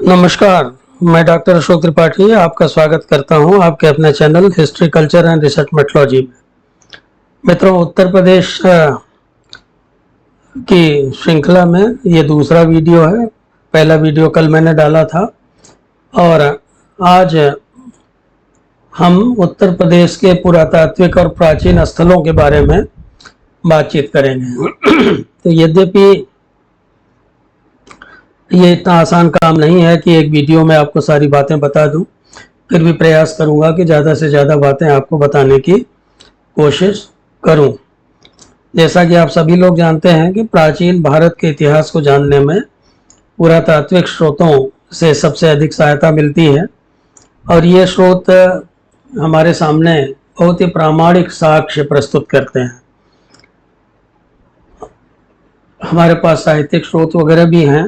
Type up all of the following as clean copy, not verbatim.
नमस्कार, मैं डॉक्टर अशोक त्रिपाठी आपका स्वागत करता हूं आपके अपने channel history culture and research methodology में। मित्रों, उत्तर प्रदेश की श्रृंखला में ये दूसरा वीडियो है। पहला वीडियो कल मैंने डाला था और आज हम उत्तर प्रदेश के पुरातात्विक और प्राचीन स्थलों के बारे में बातचीत करेंगे। तो यद्यपि ये इतना आसान काम नहीं है कि एक वीडियो में आपको सारी बातें बता दूं, फिर भी प्रयास करूंगा कि ज़्यादा से ज़्यादा बातें आपको बताने की कोशिश करूं। जैसा कि आप सभी लोग जानते हैं कि प्राचीन भारत के इतिहास को जानने में पुरातात्विक स्रोतों से सबसे अधिक सहायता मिलती है और ये स्रोत हमारे सामने बहुत ही प्रामाणिक साक्ष्य प्रस्तुत करते हैं। हमारे पास साहित्यिक स्रोत वगैरह भी हैं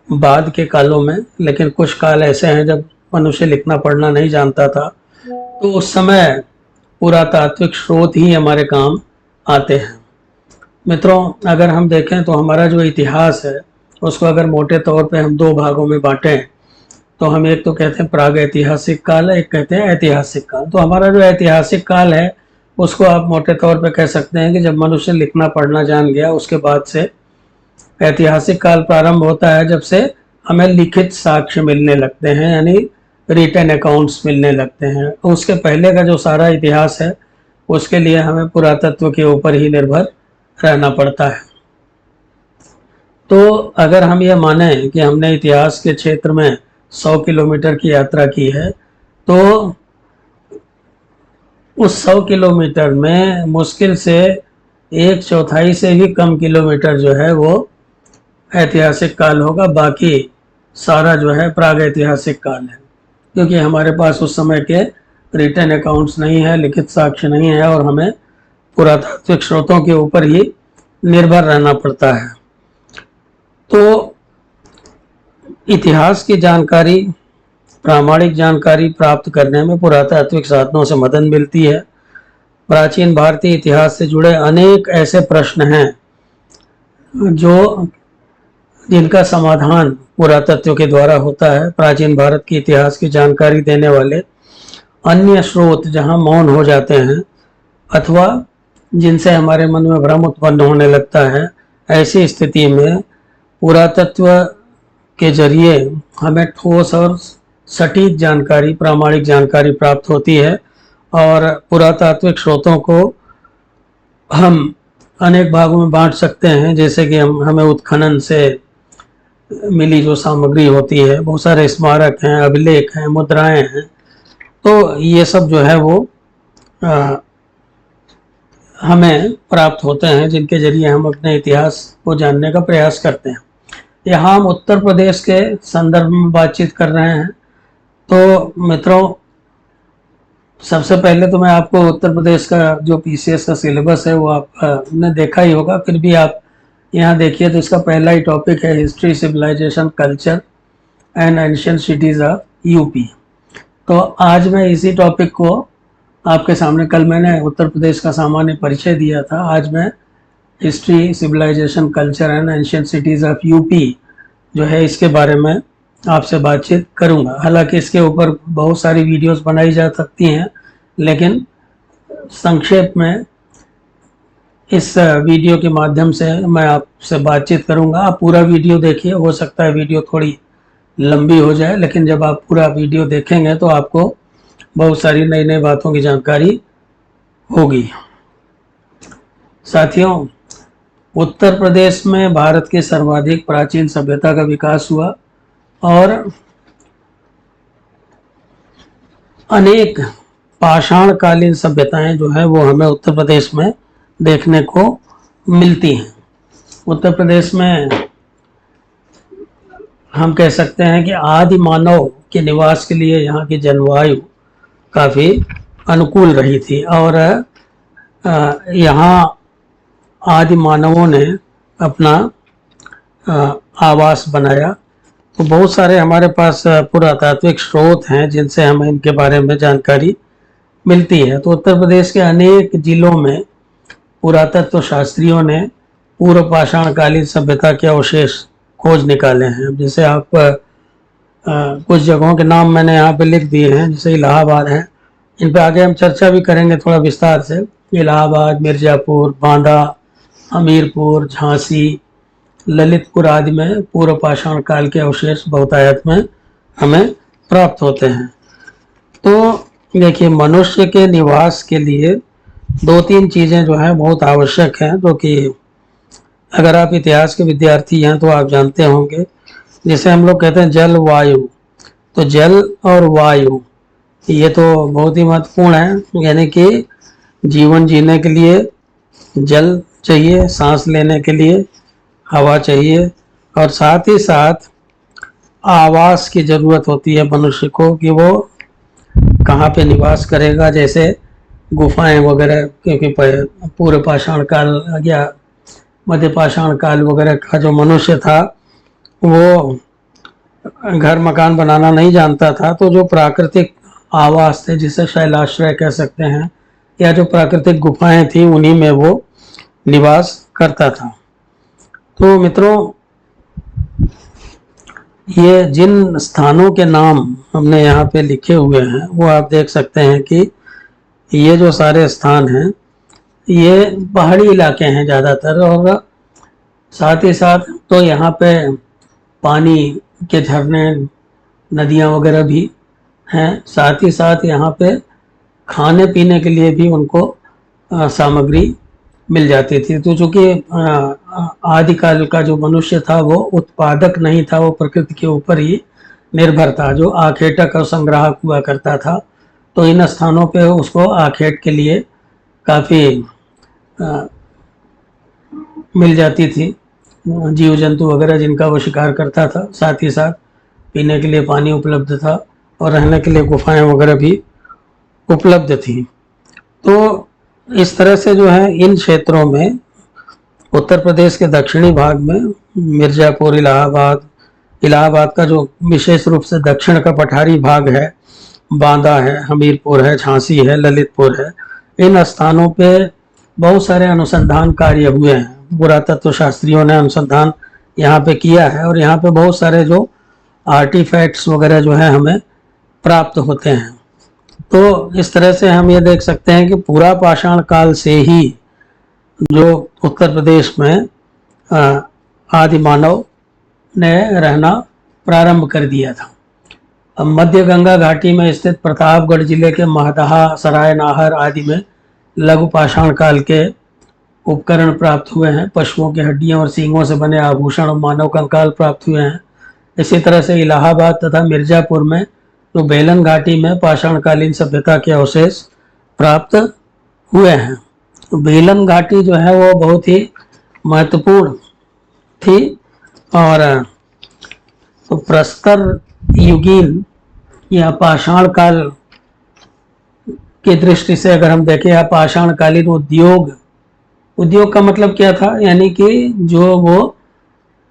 बाद के कालों में, लेकिन कुछ काल ऐसे हैं जब मनुष्य लिखना पढ़ना नहीं जानता था, तो उस समय पुरातात्विक स्रोत ही हमारे काम आते हैं। मित्रों, अगर हम देखें तो हमारा जो इतिहास है उसको अगर मोटे तौर पे हम दो भागों में बांटें तो हम एक तो कहते हैं प्राग ऐतिहासिक काल है, एक कहते हैं ऐतिहासिक काल। तो हमारा जो ऐतिहासिक काल है उसको आप मोटे तौर पे कह सकते हैं कि जब मनुष्य लिखना पढ़ना जान गया उसके बाद से ऐतिहासिक काल प्रारंभ होता है, जब से हमें लिखित साक्ष्य मिलने लगते हैं, यानी रिटन अकाउंट्स मिलने लगते हैं। उसके पहले का जो सारा इतिहास है उसके लिए हमें पुरातत्व के ऊपर ही निर्भर रहना पड़ता है। तो अगर हम ये माने कि हमने इतिहास के क्षेत्र में 100 किलोमीटर की यात्रा की है, तो उस 100 किलोमीटर में मुश्किल से 1/4 से भी कम किलोमीटर जो है वो ऐतिहासिक काल होगा, बाकी सारा जो है प्राग ऐतिहासिक काल है, क्योंकि हमारे पास उस समय के रिटन अकाउंट्स नहीं है, लिखित साक्ष्य नहीं है और हमें पुरातात्विक स्रोतों के ऊपर ही निर्भर रहना पड़ता है। तो इतिहास की जानकारी, प्रामाणिक जानकारी प्राप्त करने में पुरातात्विक साधनों से मदद मिलती है। प्राचीन भारतीय इतिहास से जुड़े अनेक ऐसे प्रश्न हैं जिनका समाधान पुरातत्व के द्वारा होता है। प्राचीन भारत के इतिहास की जानकारी देने वाले अन्य स्रोत जहां मौन हो जाते हैं अथवा जिनसे हमारे मन में भ्रम उत्पन्न होने लगता है, ऐसी स्थिति में पुरातत्व के जरिए हमें ठोस और सटीक जानकारी, प्रामाणिक जानकारी प्राप्त होती है और पुरातात्विक स्रोतों को हम अनेक भागों में बांट सकते हैं। जैसे कि हमें उत्खनन से मिली जो सामग्री होती है, बहुत सारे स्मारक हैं, अभिलेख हैं, मुद्राएं हैं, तो ये सब जो है वो हमें प्राप्त होते हैं, जिनके जरिए हम अपने इतिहास को जानने का प्रयास करते हैं। यहाँ हम उत्तर प्रदेश के संदर्भ में बातचीत कर रहे हैं। तो मित्रों, सबसे पहले तो मैं आपको उत्तर प्रदेश का जो पीसीएस का सिलेबस है वो आपने देखा ही होगा, फिर भी आप यहाँ देखिए तो इसका पहला ही टॉपिक है history, civilisation, culture and ancient cities of UP. तो आज मैं इसी टॉपिक को आपके सामने, कल मैंने उत्तर प्रदेश का सामान्य परिचय दिया था, आज मैं history, civilisation, culture and ancient cities of UP जो है इसके बारे में आपसे बातचीत करूंगा। हालांकि इसके ऊपर बहुत सारी वीडियोस बनाई जा सकती हैं, लेकिन संक्षेप में इस वीडियो के माध्यम से मैं आपसे बातचीत करूंगा। आप पूरा वीडियो देखिए, हो सकता है वीडियो थोड़ी लंबी हो जाए, लेकिन जब आप पूरा वीडियो देखेंगे तो आपको बहुत सारी नई नई बातों की जानकारी होगी। साथियों, उत्तर प्रदेश में भारत के सर्वाधिक प्राचीन सभ्यता का विकास हुआ और अनेक पाषाणकालीन सभ्यताएं जो है वो हमें उत्तर प्रदेश में देखने को मिलती हैं। उत्तर प्रदेश में हम कह सकते हैं कि आदि मानव के निवास के लिए यहाँ की जलवायु काफ़ी अनुकूल रही थी और यहाँ आदि मानवों ने अपना आवास बनाया। तो बहुत सारे हमारे पास पुरातात्विक स्रोत हैं जिनसे हमें इनके बारे में जानकारी मिलती है। तो उत्तर प्रदेश के अनेक जिलों में पुरातत्व शास्त्रियों ने पूर्व पाषाणकालीन सभ्यता के अवशेष खोज निकाले हैं। अब जैसे आप कुछ जगहों के नाम मैंने यहाँ पे लिख दिए हैं, जैसे इलाहाबाद है, इन पे आगे हम चर्चा भी करेंगे थोड़ा विस्तार से। इलाहाबाद, मिर्ज़ापुर, बांदा, हमीरपुर, झांसी, ललितपुर आदि में पूर्व पाषाण काल के अवशेष बहुतायत में हमें प्राप्त होते हैं। तो देखिए, मनुष्य के निवास के लिए 2-3 चीज़ें जो हैं बहुत आवश्यक हैं, जो कि अगर आप इतिहास के विद्यार्थी हैं तो आप जानते होंगे। जैसे हम लोग कहते हैं जल वायु, तो जल और वायु ये तो बहुत ही महत्वपूर्ण है। यानी कि जीवन जीने के लिए जल चाहिए, सांस लेने के लिए हवा चाहिए, और साथ ही साथ आवास की ज़रूरत होती है मनुष्य को कि वो कहाँ पे निवास करेगा। जैसे गुफाएं वगैरह, क्योंकि पूर्व पाषाण काल या मध्य पाषाण काल वगैरह का जो मनुष्य था वो घर मकान बनाना नहीं जानता था, तो जो प्राकृतिक आवास थे, जिसे शैलाश्रय कह सकते हैं, या जो प्राकृतिक गुफाएं थी, उन्हीं में वो निवास करता था। तो मित्रों, ये जिन स्थानों के नाम हमने यहाँ पे लिखे हुए हैं वो आप देख सकते हैं कि ये जो सारे स्थान हैं ये पहाड़ी इलाके हैं ज़्यादातर, और साथ ही साथ तो यहाँ पे पानी के झरने, नदियाँ वगैरह भी हैं। साथ ही साथ यहाँ पे खाने पीने के लिए भी उनको सामग्री मिल जाती थी। तो चूँकि आदिकाल का जो मनुष्य था वो उत्पादक नहीं था, वो प्रकृति के ऊपर ही निर्भर था, जो आखेटक और संग्राहक हुआ करता था। तो इन स्थानों पे उसको आखेट के लिए काफ़ी मिल जाती थी, जीव जंतु वगैरह जिनका वो शिकार करता था। साथ ही साथ पीने के लिए पानी उपलब्ध था, और रहने के लिए गुफाएं वगैरह भी उपलब्ध थी। तो इस तरह से जो है इन क्षेत्रों में, उत्तर प्रदेश के दक्षिणी भाग में मिर्ज़ापुर, इलाहाबाद का जो विशेष रूप से दक्षिण का पठारी भाग है, बांदा है, हमीरपुर है, झांसी है, ललितपुर है, इन स्थानों पे बहुत सारे अनुसंधान कार्य हुए हैं। पुरातत्व शास्त्रियों ने अनुसंधान यहाँ पे किया है, और यहाँ पे बहुत सारे जो आर्टिफैक्ट्स वगैरह जो है हमें प्राप्त होते हैं। तो इस तरह से हम ये देख सकते हैं कि पूरा पाषाण काल से ही जो उत्तर प्रदेश में आदि मानव ने रहना प्रारंभ कर दिया था। अब मध्य गंगा घाटी में स्थित प्रतापगढ़ जिले के महदहा, सराय नाहर आदि में लघु पाषाण काल के उपकरण प्राप्त हुए हैं। पशुओं की हड्डियां और सींगों से बने आभूषण और मानव कंकाल प्राप्त हुए हैं। इसी तरह से इलाहाबाद तथा मिर्ज़ापुर में तो बेलन घाटी में पाषाणकालीन सभ्यता के अवशेष प्राप्त हुए हैं। तो बेलन घाटी जो है वो बहुत ही महत्वपूर्ण थी, और तो प्रस्तर युगीन या पाषाण काल की दृष्टि से अगर हम देखें, या पाषाणकालीन उद्योग का मतलब क्या था, यानी कि जो वो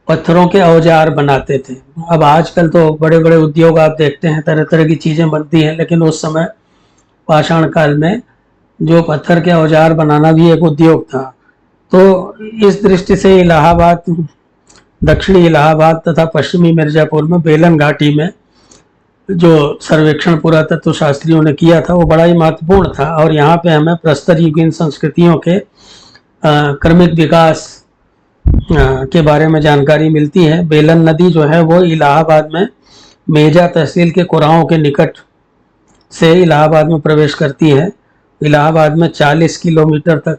पत्थरों के औजार बनाते थे। अब आजकल तो बड़े बड़े उद्योग आप देखते हैं, तरह तरह की चीज़ें बनती हैं, लेकिन उस समय पाषाण काल में जो पत्थर के औजार बनाना भी एक उद्योग था। तो इस दृष्टि से इलाहाबाद, दक्षिणी इलाहाबाद तथा पश्चिमी मिर्ज़ापुर में बेलन घाटी में जो सर्वेक्षण पुरातत्व शास्त्रियों ने किया था वो बड़ा ही महत्वपूर्ण था। और यहाँ पे हमें प्रस्तर युगीन संस्कृतियों के क्रमिक विकास के बारे में जानकारी मिलती है। बेलन नदी जो है वो इलाहाबाद में मेजा तहसील के कुराओं के निकट से इलाहाबाद में प्रवेश करती है। इलाहाबाद में 40 किलोमीटर तक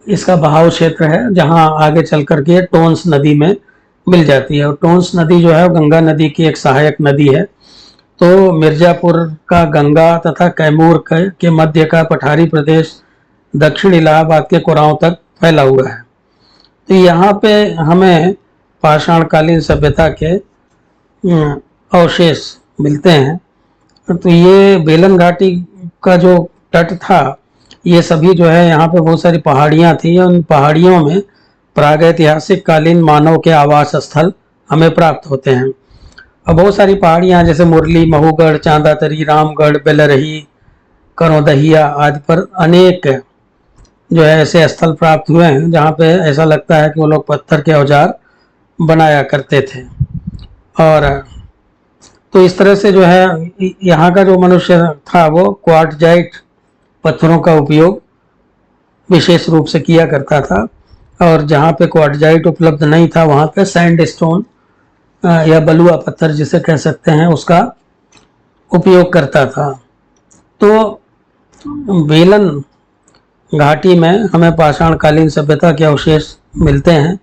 इसका बहाव क्षेत्र है, जहां आगे चल करके टोंस नदी में मिल जाती है। और टोंस नदी जो है वो गंगा नदी की एक सहायक नदी है। तो मिर्ज़ापुर का गंगा तथा कैमूर के मध्य का पठारी प्रदेश दक्षिण इलाहाबाद के कुराओं तक फैला हुआ है। तो यहाँ पे हमें पाषाणकालीन सभ्यता के अवशेष मिलते हैं। तो ये बेलन घाटी का जो तट था, ये सभी जो है यहाँ पे बहुत सारी पहाड़ियाँ थी। उन पहाड़ियों में प्रागैतिहासिक कालीन मानव के आवास स्थल हमें प्राप्त होते हैं। अब बहुत सारी पहाड़ियाँ जैसे मुरली, महूगढ़, चांदातरी, रामगढ़, बेलरही, करौदहिया आदि पर अनेक जो है ऐसे स्थल प्राप्त हुए हैं जहाँ पे ऐसा लगता है कि वो लोग पत्थर के औजार बनाया करते थे। और तो इस तरह से जो है यहाँ का जो मनुष्य था वो क्वार्टजाइट पत्थरों का उपयोग विशेष रूप से किया करता था, और जहाँ पे क्वार्टजाइट उपलब्ध नहीं था वहाँ पे सैंडस्टोन या बलुआ पत्थर जिसे कह सकते हैं उसका उपयोग करता था। तो बेलन घाटी में हमें पाषाणकालीन सभ्यता के अवशेष मिलते हैं।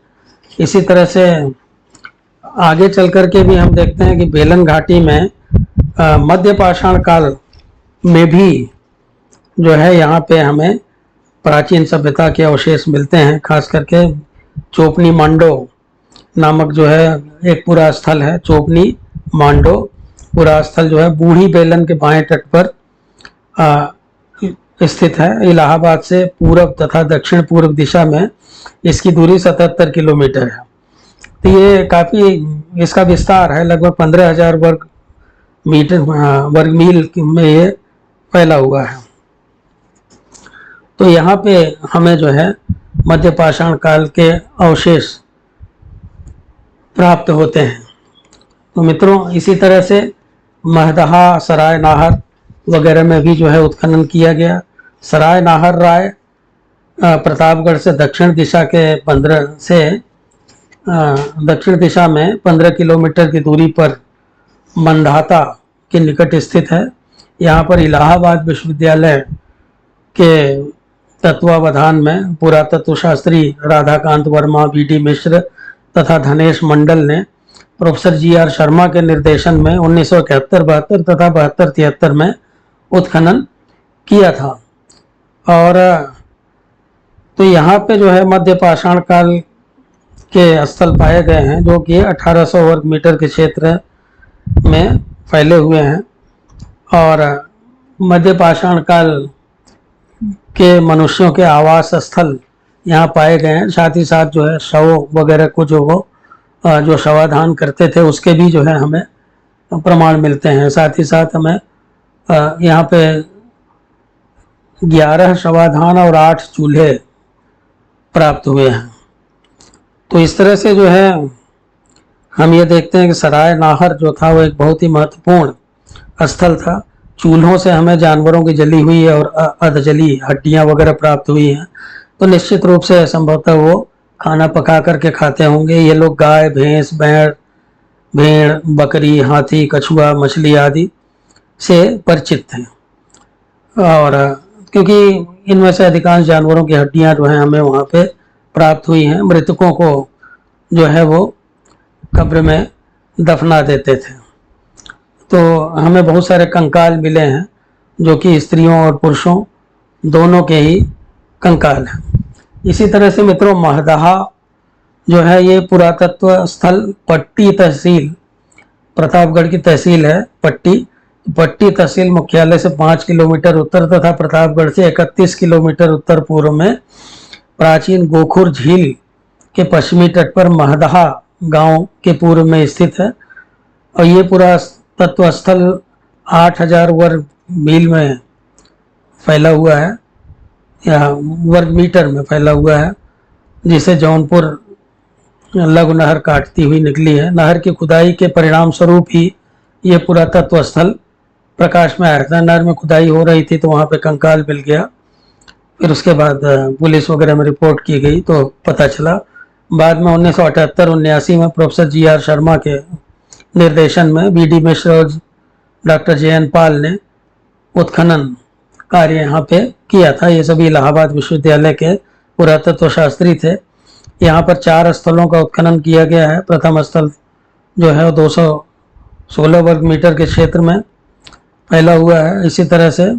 इसी तरह से आगे चल कर के भी हम देखते हैं कि बेलन घाटी में मध्य पाषाण काल में भी जो है यहाँ पे हमें प्राचीन सभ्यता के अवशेष मिलते हैं। खास करके चोपनी मांडो नामक जो है एक पुरा स्थल है, चोपनी मांडो पुरा स्थल जो है बूढ़ी बेलन के बाएं तट पर स्थित है। इलाहाबाद से पूर्व तथा दक्षिण पूर्व दिशा में इसकी दूरी 77 किलोमीटर है। तो ये काफ़ी इसका विस्तार है, लगभग 15,000 वर्ग मील में ये फैला हुआ है। तो यहाँ पे हमें जो है मध्य पाषाण काल के अवशेष प्राप्त होते हैं। तो मित्रों इसी तरह से महदहा, सराय नाहर वगैरह में भी जो है उत्खनन किया गया। सराय नाहर राय प्रतापगढ़ से दक्षिण दिशा में 15 किलोमीटर की दूरी पर मंधाता के निकट स्थित है। यहाँ पर इलाहाबाद विश्वविद्यालय के तत्वावधान में पुरातत्व शास्त्री राधाकांत वर्मा, वी.डी. मिश्र तथा धनेश मंडल ने प्रोफेसर जी.आर. शर्मा के निर्देशन में 1971-72 तथा 72-73 में उत्खनन किया था। और तो यहाँ पे जो है मध्य पाषाण काल के स्थल पाए गए हैं जो कि 1800 वर्ग मीटर के क्षेत्र में फैले हुए हैं। और मध्य पाषाण काल के मनुष्यों के आवास स्थल यहाँ पाए गए हैं। साथ ही साथ जो है शव वगैरह को जो शवाधान करते थे उसके भी जो है हमें प्रमाण मिलते हैं। साथ ही साथ हमें यहाँ पे 11 शवाधान और 8 चूल्हे प्राप्त हुए हैं। तो इस तरह से जो है हम ये देखते हैं कि सराय नाहर जो था वो एक बहुत ही महत्वपूर्ण स्थल था। चूल्हों से हमें जानवरों की जली हुई और अधजली हड्डियां वगैरह प्राप्त हुई हैं। तो निश्चित रूप से संभवतः वो खाना पका करके खाते होंगे। ये लोग गाय, भैंस, भेड़, बकरी, हाथी, कछुआ, मछली आदि से परिचित थे। और क्योंकि इनमें से अधिकांश जानवरों की हड्डियां जो हैं हमें वहाँ पे प्राप्त हुई हैं। मृतकों को जो है वो कब्र में दफना देते थे। तो हमें बहुत सारे कंकाल मिले हैं जो कि स्त्रियों और पुरुषों दोनों के ही कंकाल हैं। इसी तरह से मित्रों महदहा जो है ये पुरातत्व स्थल पट्टी तहसील, प्रतापगढ़ की तहसील है पट्टी तहसील मुख्यालय से 5 किलोमीटर उत्तर तथा प्रतापगढ़ से 31 किलोमीटर उत्तर पूर्व में प्राचीन गोखुर झील के पश्चिमी तट पर महदहा गांव के पूर्व में स्थित है। और ये पूरा तत्व स्थल 8,000 वर्ग मील में फैला हुआ है या वर्ग मीटर में फैला हुआ है, जिसे जौनपुर लघु नहर काटती हुई निकली है। नहर की खुदाई के परिणाम स्वरूप ही ये पुरातत्व स्थल प्रकाश में आया था। नहर में खुदाई हो रही थी तो वहाँ पे कंकाल मिल गया। फिर उसके बाद पुलिस वगैरह में रिपोर्ट की गई तो पता चला। बाद में 1978-79 में प्रोफेसर जी.आर. शर्मा के निर्देशन में वी.डी. मिश्र और डॉक्टर जे.एन. पाल ने उत्खनन कार्य यहाँ पे किया था। ये सभी इलाहाबाद विश्वविद्यालय के पुरातत्व शास्त्री थे। यहाँ पर 4 स्थलों का उत्खनन किया गया है। प्रथम स्थल जो है 216 वर्ग मीटर के क्षेत्र में फैला हुआ है। इसी तरह से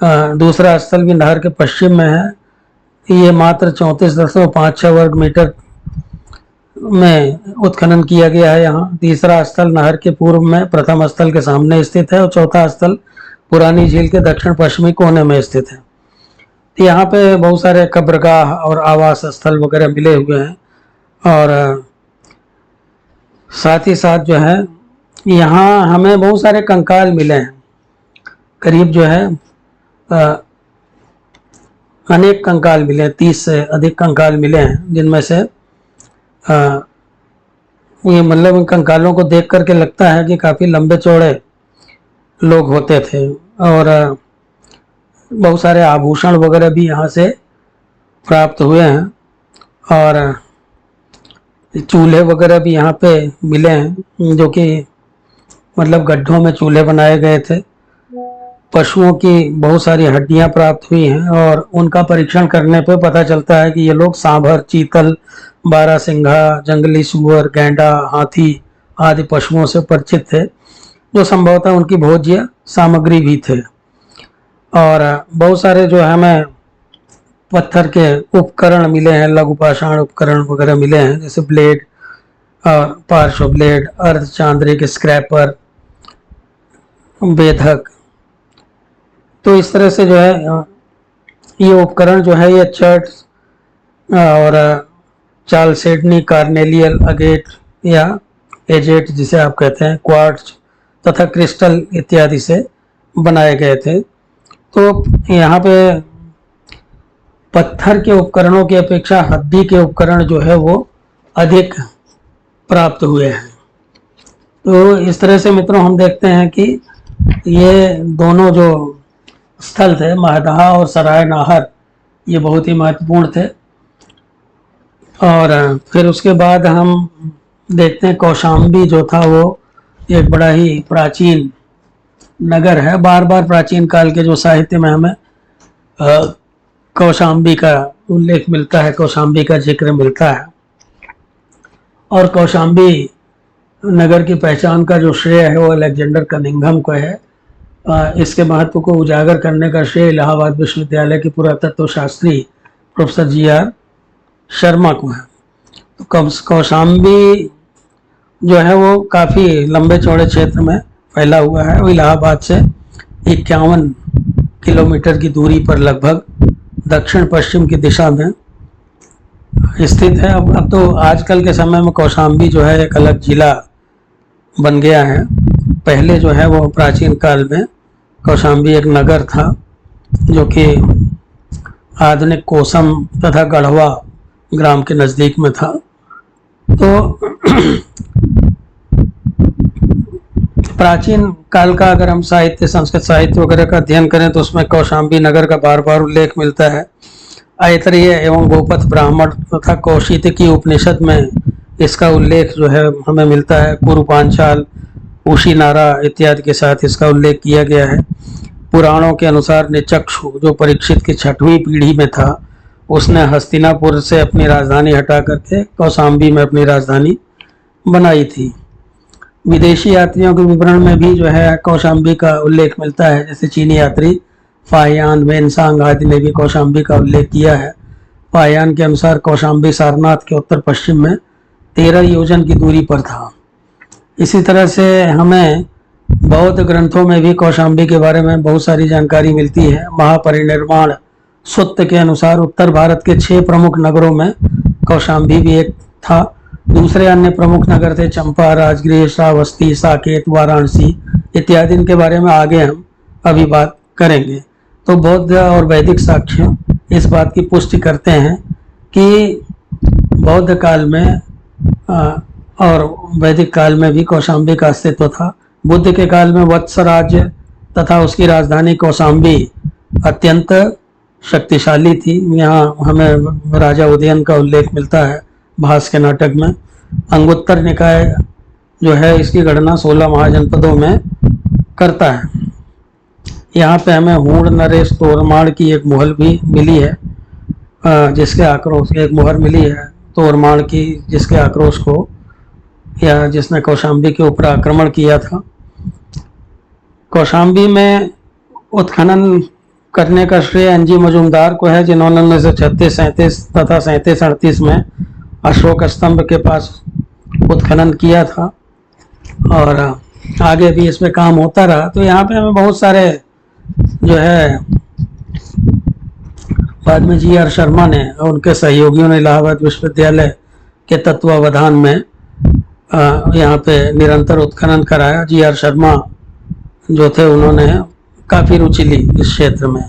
दूसरा स्थल भी नहर के पश्चिम में है। ये मात्र 34.56 वर्ग मीटर में उत्खनन किया गया है यहाँ। तीसरा स्थल नहर के पूर्व में प्रथम स्थल के सामने स्थित है और चौथा स्थल पुरानी झील के दक्षिण पश्चिमी कोने में स्थित है। तो यहाँ पे बहुत सारे कब्रगाह और आवास स्थल वगैरह मिले हुए हैं। और साथ ही साथ जो है यहाँ हमें बहुत सारे कंकाल मिले हैं। करीब जो है अनेक कंकाल मिले हैं, 30 से अधिक कंकाल मिले हैं, जिनमें से ये मतलब इन कंकालों को देख करके लगता है कि काफ़ी लंबे चौड़े लोग होते थे। और बहुत सारे आभूषण वगैरह भी यहाँ से प्राप्त हुए हैं, और चूल्हे वगैरह भी यहाँ पे मिले हैं, जो कि मतलब गड्ढों में चूल्हे बनाए गए थे। पशुओं की बहुत सारी हड्डियां प्राप्त हुई हैं, और उनका परीक्षण करने पे पता चलता है कि ये लोग सांभर, चीतल, बारहसिंघा, जंगली सुअर, गैंडा, हाथी आदि पशुओं से परिचित थे, जो संभवतः उनकी भोज्य सामग्री भी थे। और बहुत सारे जो हमें पत्थर के उपकरण मिले हैं, लघु पाषाण उपकरण वगैरह मिले हैं, जैसे ब्लेड, पार्श्व ब्लेड, अर्ध चांद्रिक स्क्रैपर, बेधक। तो इस तरह से जो है ये उपकरण जो है ये चर्च और चालसेडनी, कार्नेलियल अगेट या एजेट जिसे आप कहते हैं, क्वार्ट्ज तथा क्रिस्टल इत्यादि से बनाए गए थे। तो यहाँ पे पत्थर के उपकरणों की अपेक्षा हड्डी के उपकरण जो है वो अधिक प्राप्त हुए हैं। तो इस तरह से मित्रों हम देखते हैं कि ये दोनों जो स्थल थे, महदहा और सराय नाहर, ये बहुत ही महत्वपूर्ण थे। और फिर उसके बाद हम देखते हैं कौशाम्बी जो था वो एक बड़ा ही प्राचीन नगर है। बार बार प्राचीन काल के जो साहित्य में हमें कौशाम्बी का उल्लेख मिलता है, कौशाम्बी का जिक्र मिलता है। और कौशाम्बी नगर की पहचान का जो श्रेय है वो अलेक्जेंडर कनिंघम को है। इसके महत्व को उजागर करने का श्रेय इलाहाबाद विश्वविद्यालय के पुरातत्व शास्त्री प्रोफेसर जी.आर. शर्मा को है। तो कौशाम्बी जो है वो काफ़ी लंबे चौड़े क्षेत्र में फैला हुआ है। वो इलाहाबाद से 51 किलोमीटर की दूरी पर लगभग दक्षिण पश्चिम की दिशा में स्थित है। अब तो आजकल के समय में कौशाम्बी जो है एक अलग जिला बन गया है। पहले जो है वो प्राचीन काल में कौशाम्बी एक नगर था, जो कि आधुनिक कोसम तथा गढ़वा ग्राम के नज़दीक में था। तो प्राचीन काल का अगर हम साहित्य, संस्कृत साहित्य वगैरह का अध्ययन करें तो उसमें कौशाम्बी नगर का बार बार उल्लेख मिलता है। ऐतरेय एवं गोपथ ब्राह्मण तथा कौशिकी उपनिषद में इसका उल्लेख जो है हमें मिलता है। कुरु पांचाल, उशीनारा इत्यादि के साथ इसका उल्लेख किया गया है। पुराणों के अनुसार निचक्षु जो परीक्षित की 6वीं पीढ़ी में था, उसने हस्तिनापुर से अपनी राजधानी हटा करके कौशाम्बी में अपनी राजधानी बनाई थी। विदेशी यात्रियों के विवरण में भी जो है कौशाम्बी का उल्लेख मिलता है। जैसे चीनी यात्री फाहियान, वेनसांग आदि ने भी कौशाम्बी का उल्लेख किया है। फाहियान के अनुसार कौशाम्बी सारनाथ के उत्तर पश्चिम में 13 योजन की दूरी पर था। इसी तरह से हमें बौद्ध ग्रंथों में भी कौशाम्बी के बारे में बहुत सारी जानकारी मिलती है। महापरिनिर्वाण सुत्त के अनुसार उत्तर भारत के 6 प्रमुख नगरों में कौशाम्बी भी एक था। दूसरे अन्य प्रमुख नगर थे चंपा, राजगृह, श्रावस्ती, साकेत, वाराणसी इत्यादि। इनके बारे में आगे हम अभी बात करेंगे। तो बौद्ध और वैदिक साक्ष्य इस बात की पुष्टि करते हैं कि बौद्ध काल में और वैदिक काल में भी कौशाम्बी का अस्तित्व था। बुद्ध के काल में वत्स राज्य तथा उसकी राजधानी कौशाम्बी अत्यंत शक्तिशाली थी। यहाँ हमें राजा उदयन का उल्लेख मिलता है भास के नाटक में। अंगुत्तर निकाय जो है इसकी गणना 16 महाजनपदों में करता है। यहाँ पे हमें हूण नरेश तोरमाड़ की एक मुहर भी मिली है, जिसके आक्रोश, एक मुहर मिली है तोरमाड़ की, जिसके आक्रोश को या जिसने कौशाम्बी के ऊपर आक्रमण किया था। कौशाम्बी में उत्खनन करने का श्रेय एनजी मजूमदार को है, जिन्होंने 1936-37 तथा 37-38 में अशोक स्तंभ के पास उत्खनन किया था, और आगे भी इसमें काम होता रहा। तो यहाँ पे हमें बहुत सारे जो है बाद में जी.आर. शर्मा ने और उनके सहयोगियों ने इलाहाबाद विश्वविद्यालय के तत्वावधान में यहाँ पे निरंतर उत्खनन कराया। जी.आर. शर्मा जो थे उन्होंने काफ़ी रुचि ली इस क्षेत्र में।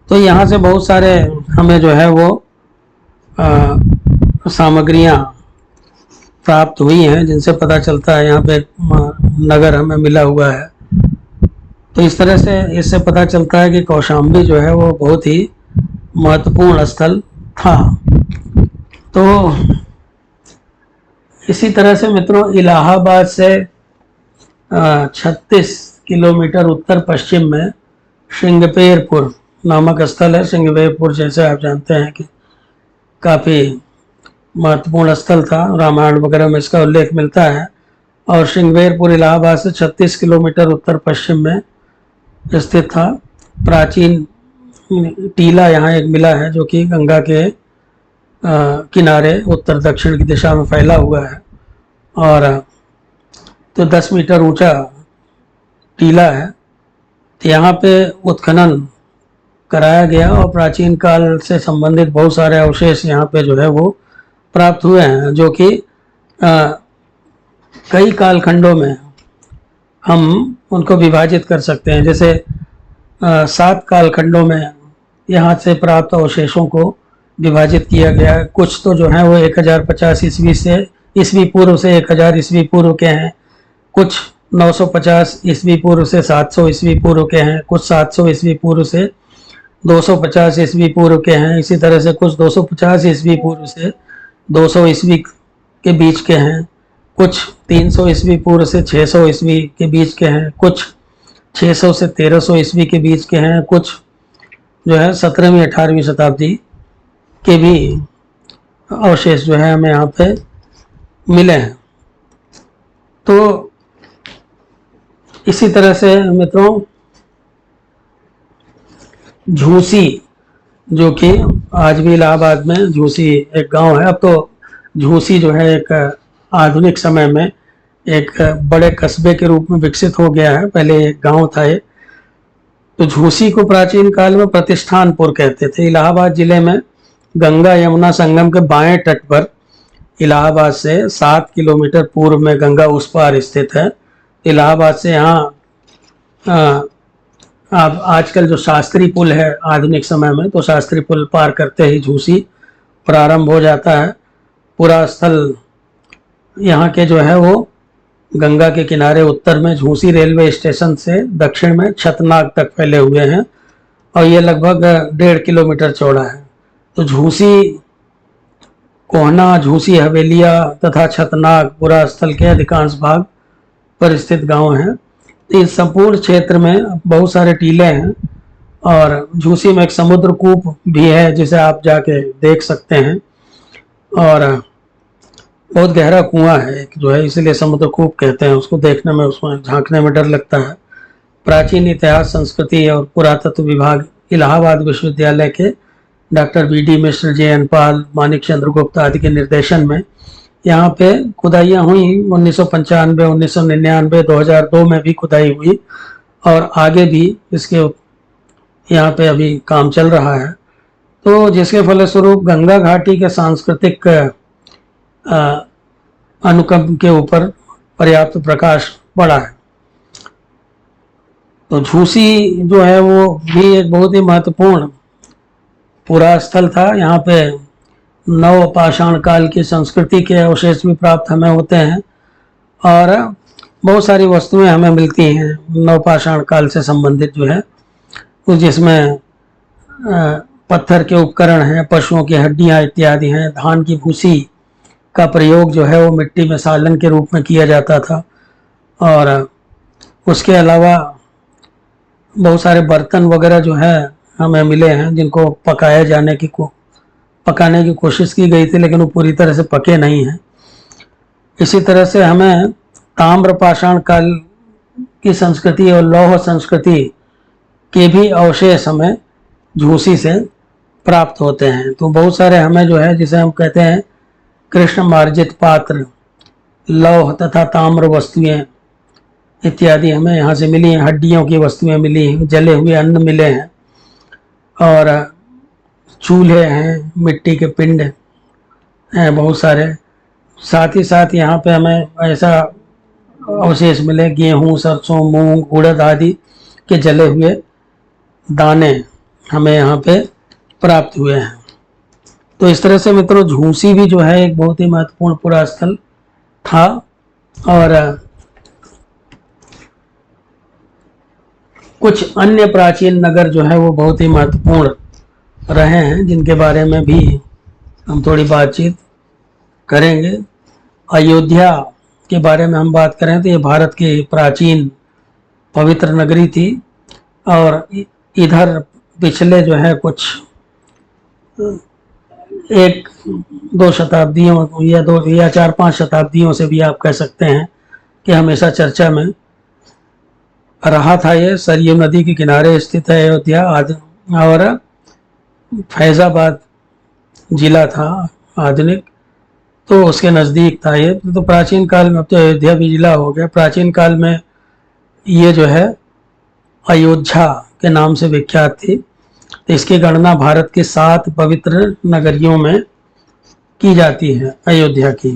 तो यहाँ से बहुत सारे हमें जो है वो सामग्रियाँ प्राप्त हुई हैं, जिनसे पता चलता है यहाँ पे नगर हमें मिला हुआ है। तो इस तरह से इससे पता चलता है कि कौशाम्बी जो है वो बहुत ही महत्वपूर्ण स्थल था। तो इसी तरह से मित्रों इलाहाबाद से 36 किलोमीटर उत्तर पश्चिम में श्रृंगपेरपुर नामक स्थल है। श्रृंगपेरपुर जैसे आप जानते हैं कि काफ़ी महत्वपूर्ण स्थल था, रामायण वगैरह में इसका उल्लेख मिलता है। और श्रृंगपेरपुर इलाहाबाद से 36 किलोमीटर उत्तर पश्चिम में स्थित था। प्राचीन टीला यहाँ एक मिला है जो कि गंगा के किनारे उत्तर दक्षिण की दिशा में फैला हुआ है, और तो 10 मीटर ऊंचा टीला है। तो यहाँ पे उत्खनन कराया गया और प्राचीन काल से संबंधित बहुत सारे अवशेष यहाँ पे जो है वो प्राप्त हुए हैं, जो कि कई कालखंडों में हम उनको विभाजित कर सकते हैं। जैसे 7 कालखंडों में यहाँ से प्राप्त अवशेषों को विभाजित किया गया। कुछ तो जो है वो 1050 ईस्वी से ईस्वी पूर्व से 1000 ईस्वी पूर्व के हैं, कुछ 950 ईस्वी पूर्व से 700 ईस्वी पूर्व के हैं, कुछ 700 ईस्वी पूर्व से 250 ईस्वी पूर्व के हैं। इसी तरह से कुछ 250 ईस्वी पूर्व से 200 ईस्वी के बीच के हैं, कुछ 300 ईस्वी पूर्व से 600 ईस्वी के बीच के हैं, कुछ 600 से 1300 ईस्वी के बीच के हैं, कुछ जो है 17वीं 18वीं शताब्दी के भी अवशेष जो है हमें यहाँ पे मिले हैं। तो इसी तरह से मित्रों झूसी, जो कि आज भी इलाहाबाद में झूसी एक गांव है। अब तो झूसी जो है एक आधुनिक समय में एक बड़े कस्बे के रूप में विकसित हो गया है, पहले एक गांव था ये। तो झूसी को प्राचीन काल में प्रतिष्ठानपुर कहते थे। इलाहाबाद जिले में गंगा यमुना संगम के बाएं तट पर इलाहाबाद से 7 किलोमीटर पूर्व में गंगा उस पार स्थित है। इलाहाबाद से यहाँ अब आजकल जो शास्त्री पुल है आधुनिक समय में, तो शास्त्री पुल पार करते ही झूसी प्रारंभ हो जाता है। पूरा स्थल यहाँ के जो है वो गंगा के किनारे उत्तर में झूसी रेलवे स्टेशन से दक्षिण में छतनाग तक फैले हुए हैं, और ये लगभग 1.5 किलोमीटर चौड़ा है। तो झूसी, कोहना, झूसी हवेलिया तथा छतनाग पूरा स्थल के अधिकांश भाग पर स्थित गांव हैं। इस संपूर्ण क्षेत्र में बहुत सारे टीले हैं, और झूसी में एक समुद्र कूप भी है जिसे आप जाके देख सकते हैं, और बहुत गहरा कुआं है जो है, इसलिए समुद्र कूप कहते हैं उसको। देखने में, उसमें झांकने में डर लगता है। प्राचीन इतिहास, संस्कृति और पुरातत्व विभाग इलाहाबाद विश्वविद्यालय के डॉक्टर BD मिश्र, JN पाल, मानिक चंद्र गुप्ता आदि के निर्देशन में यहाँ पे खुदाइयाँ हुई। 1995, 1999, 2002 में भी खुदाई हुई, और आगे भी इसके यहाँ पे अभी काम चल रहा है। तो जिसके फलस्वरूप गंगा घाटी के सांस्कृतिक अनुक्रम के ऊपर पर्याप्त प्रकाश पड़ा है। तो झूसी जो है वो भी एक बहुत ही महत्वपूर्ण पूरा स्थल था। यहाँ पे नव पाषाण काल की संस्कृति के अवशेष भी प्राप्त हमें होते हैं, और बहुत सारी वस्तुएं हमें मिलती हैं नव पाषाण काल से संबंधित जो है, जिसमें पत्थर के उपकरण हैं, पशुओं की हड्डियां इत्यादि हैं। धान की भूसी का प्रयोग जो है वो मिट्टी में सालन के रूप में किया जाता था, और उसके अलावा बहुत सारे बर्तन वगैरह जो है हमें मिले हैं, जिनको पकाने की कोशिश की गई थी, लेकिन वो पूरी तरह से पके नहीं हैं। इसी तरह से हमें ताम्र पाषाण काल की संस्कृति और लौह संस्कृति के भी अवशेष हमें झूसी से प्राप्त होते हैं। तो बहुत सारे हमें जो है, जिसे हम कहते हैं कृष्ण मार्जित पात्र, लौह तथा ताम्र वस्तुएं इत्यादि हमें यहाँ से मिली हैं। हड्डियों की वस्तुएं मिली हैं, जले हुए अन्न मिले हैं, और चूल्हे हैं, मिट्टी के पिंड हैं बहुत सारे। साथ ही साथ यहाँ पे हमें ऐसा अवशेष मिले, गेहूँ, सरसों, मूंग, उड़द आदि के जले हुए दाने हमें यहाँ पे प्राप्त हुए हैं। तो इस तरह से मित्रों झूसी भी जो है एक बहुत ही महत्वपूर्ण पुरा स्थल था। और कुछ अन्य प्राचीन नगर जो है वो बहुत ही महत्वपूर्ण रहे हैं, जिनके बारे में भी हम थोड़ी बातचीत करेंगे। अयोध्या के बारे में हम बात करें तो ये भारत की प्राचीन पवित्र नगरी थी। और इधर पिछले जो है कुछ एक दो शताब्दियों या 4-5 शताब्दियों से भी आप कह सकते हैं कि हमेशा चर्चा में रहा था। ये सरयू नदी के किनारे स्थित है अयोध्या। और फैजाबाद जिला था आधुनिक, तो उसके नज़दीक था ये। तो प्राचीन काल में, अब तो अयोध्या भी जिला हो गया, प्राचीन काल में ये जो है अयोध्या के नाम से विख्यात थी। तो इसकी गणना भारत के 7 पवित्र नगरियों में की जाती है अयोध्या की,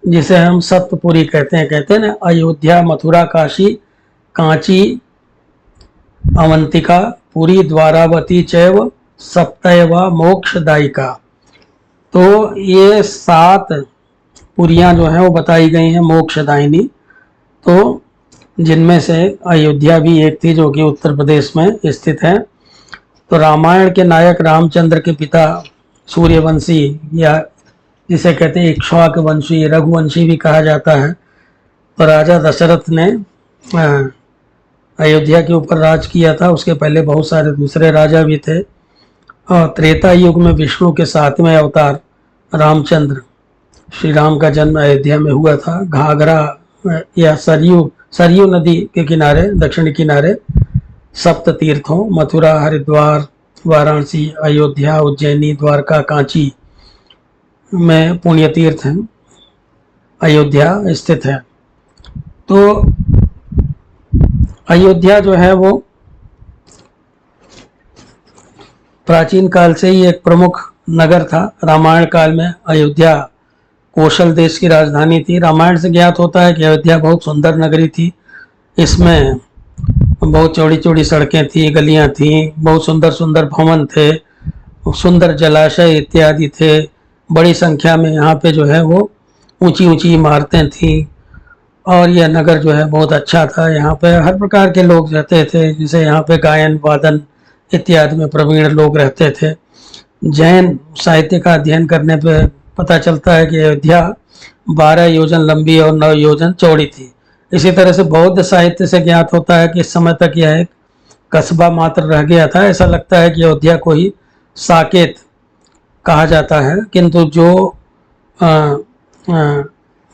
जिसे हम सप्तपुरी कहते हैं ना, अयोध्या, मथुरा, काशी, कांची, अवंतिका, पुरी, द्वारावती चैव सप्तैव मोक्षदायिका। तो ये 7 पुरियां जो है वो बताई गई हैं मोक्षदायिनी। तो जिनमें से अयोध्या भी एक थी, जो कि उत्तर प्रदेश में स्थित है। तो रामायण के नायक रामचंद्र के पिता सूर्यवंशी, या जिसे कहते हैं इक्ष्वाक वंशी, रघुवंशी भी कहा जाता है, तो राजा दशरथ ने अयोध्या के ऊपर राज किया था। उसके पहले बहुत सारे दूसरे राजा भी थे। और त्रेता युग में विष्णु के 7वें अवतार रामचंद्र, श्री राम का जन्म अयोध्या में हुआ था। घाघरा या सरयू नदी के किनारे, दक्षिणी किनारे, सप्त तीर्थों मथुरा, हरिद्वार, वाराणसी, अयोध्या, उज्जैनी, द्वारका, कांची में पुण्य तीर्थ हैं, अयोध्या स्थित है। तो अयोध्या जो है वो प्राचीन काल से ही एक प्रमुख नगर था। रामायण काल में अयोध्या कौशल देश की राजधानी थी। रामायण से ज्ञात होता है कि अयोध्या बहुत सुंदर नगरी थी। इसमें बहुत चौड़ी चौड़ी सड़कें थी, गलियां थी, बहुत सुंदर सुंदर भवन थे, सुंदर जलाशय इत्यादि थे। बड़ी संख्या में यहाँ पे जो है वो ऊंची ऊंची इमारतें थी। और यह नगर जो है बहुत अच्छा था। यहाँ पे हर प्रकार के लोग रहते थे, जैसे यहाँ पे गायन वादन इत्यादि में प्रवीण लोग रहते थे। जैन साहित्य का अध्ययन करने पे पता चलता है कि अयोध्या 12 योजन लंबी और 9 योजन चौड़ी थी। इसी तरह से बौद्ध साहित्य से ज्ञात होता है कि इस समय तक यह एक कस्बा मात्र रह गया था। ऐसा लगता है कि अयोध्या को ही साकेत कहा जाता है, किंतु जो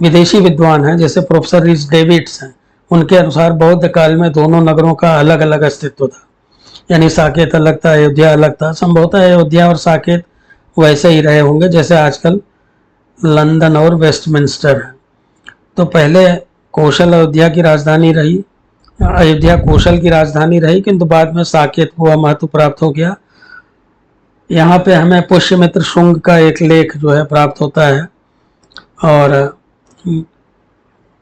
विदेशी विद्वान हैं, जैसे प्रोफेसर रीस डेविड्स हैं, उनके अनुसार बौद्ध काल में दोनों नगरों का अलग अलग अस्तित्व था। यानी साकेत अलग था, अयोध्या अलग था। संभवतः अयोध्या और साकेत वैसे ही रहे होंगे जैसे आजकल लंदन और वेस्टमिंस्टर है। तो पहले कौशल अयोध्या की राजधानी रही, अयोध्या कौशल की राजधानी रही, किंतु बाद में साकेत को महत्व प्राप्त हो गया। यहाँ पे हमें पुष्यमित्र शुंग का एक लेख जो है प्राप्त होता है, और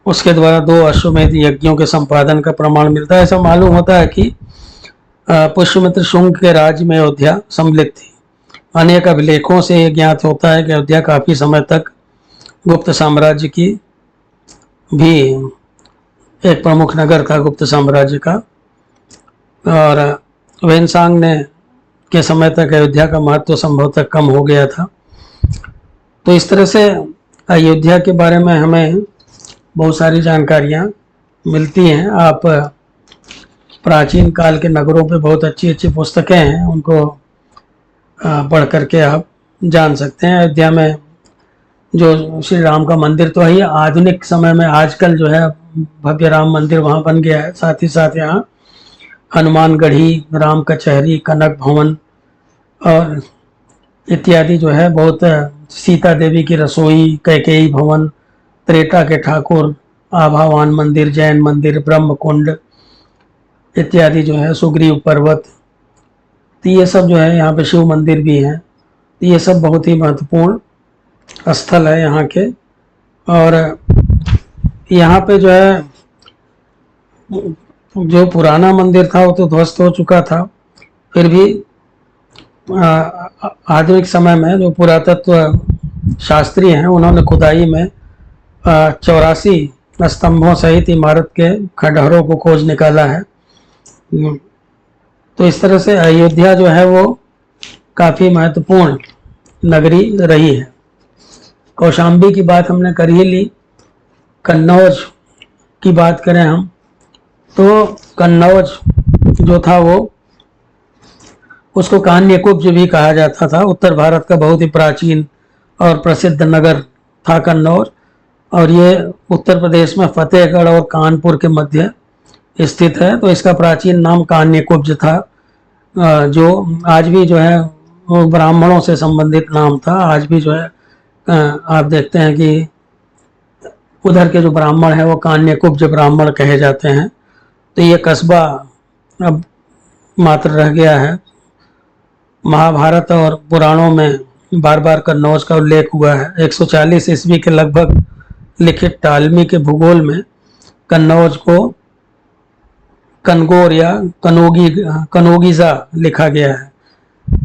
उसके द्वारा 2 अश्वमेध यज्ञों के संपादन का प्रमाण मिलता है। ऐसा मालूम होता है कि पुष्यमित्र शुंग के राज्य में अयोध्या सम्मिलित थी। अनेक अभिलेखों से यह ज्ञात होता है कि अयोध्या काफ़ी समय तक गुप्त साम्राज्य की भी एक प्रमुख नगर था, गुप्त साम्राज्य का। और वेनसांग ने के समय तक अयोध्या का महत्व संभवतः कम हो गया था। तो इस तरह से अयोध्या के बारे में हमें बहुत सारी जानकारियाँ मिलती हैं। आप प्राचीन काल के नगरों पे बहुत अच्छी अच्छी पुस्तकें हैं, उनको पढ़ करके आप जान सकते हैं। अयोध्या में जो श्री राम का मंदिर तो है, आधुनिक समय में आजकल जो है भव्य राम मंदिर वहाँ बन गया है। साथ ही साथ यहाँ हनुमानगढ़ी, राम कचहरी, कनक भवन और इत्यादि जो है बहुत, सीता देवी की रसोई, कैकेयी भवन, त्रेता के ठाकुर, आभावान मंदिर, जैन मंदिर, ब्रह्म कुंड इत्यादि जो है, सुग्रीव पर्वत, तो ये सब जो है, यहाँ पे शिव मंदिर भी हैं। तो ये सब बहुत ही महत्वपूर्ण स्थल है यहाँ के। और यहाँ पे जो है जो पुराना मंदिर था वो तो ध्वस्त हो चुका था, फिर भी आधुनिक समय में जो पुरातत्व शास्त्री हैं उन्होंने खुदाई में 84 स्तंभों सहित इमारत के खंडहरों को खोज निकाला है। तो इस तरह से अयोध्या जो है वो काफ़ी महत्वपूर्ण नगरी रही है। कौशाम्बी की बात हमने कर ही ली। कन्नौज की बात करें हम, तो कन्नौज जो था वो, उसको कान्यकुब्ज भी कहा जाता था। उत्तर भारत का बहुत ही प्राचीन और प्रसिद्ध नगर था कन्नौज, और ये उत्तर प्रदेश में फतेहगढ़ और कानपुर के मध्य स्थित है। तो इसका प्राचीन नाम कान्यकुब्ज था, जो आज भी जो है वो ब्राह्मणों से संबंधित नाम था। आज भी जो है आप देखते हैं कि उधर के जो ब्राह्मण हैं वो कान्यकुब्ज ब्राह्मण कहे जाते हैं। तो ये कस्बा अब मात्र रह गया है। महाभारत और पुराणों में बार बार कन्नौज का उल्लेख हुआ है। 140 ईस्वी के लगभग लिखित टालमी के भूगोल में कन्नौज को कनगोर या कनोगीजा लिखा गया है।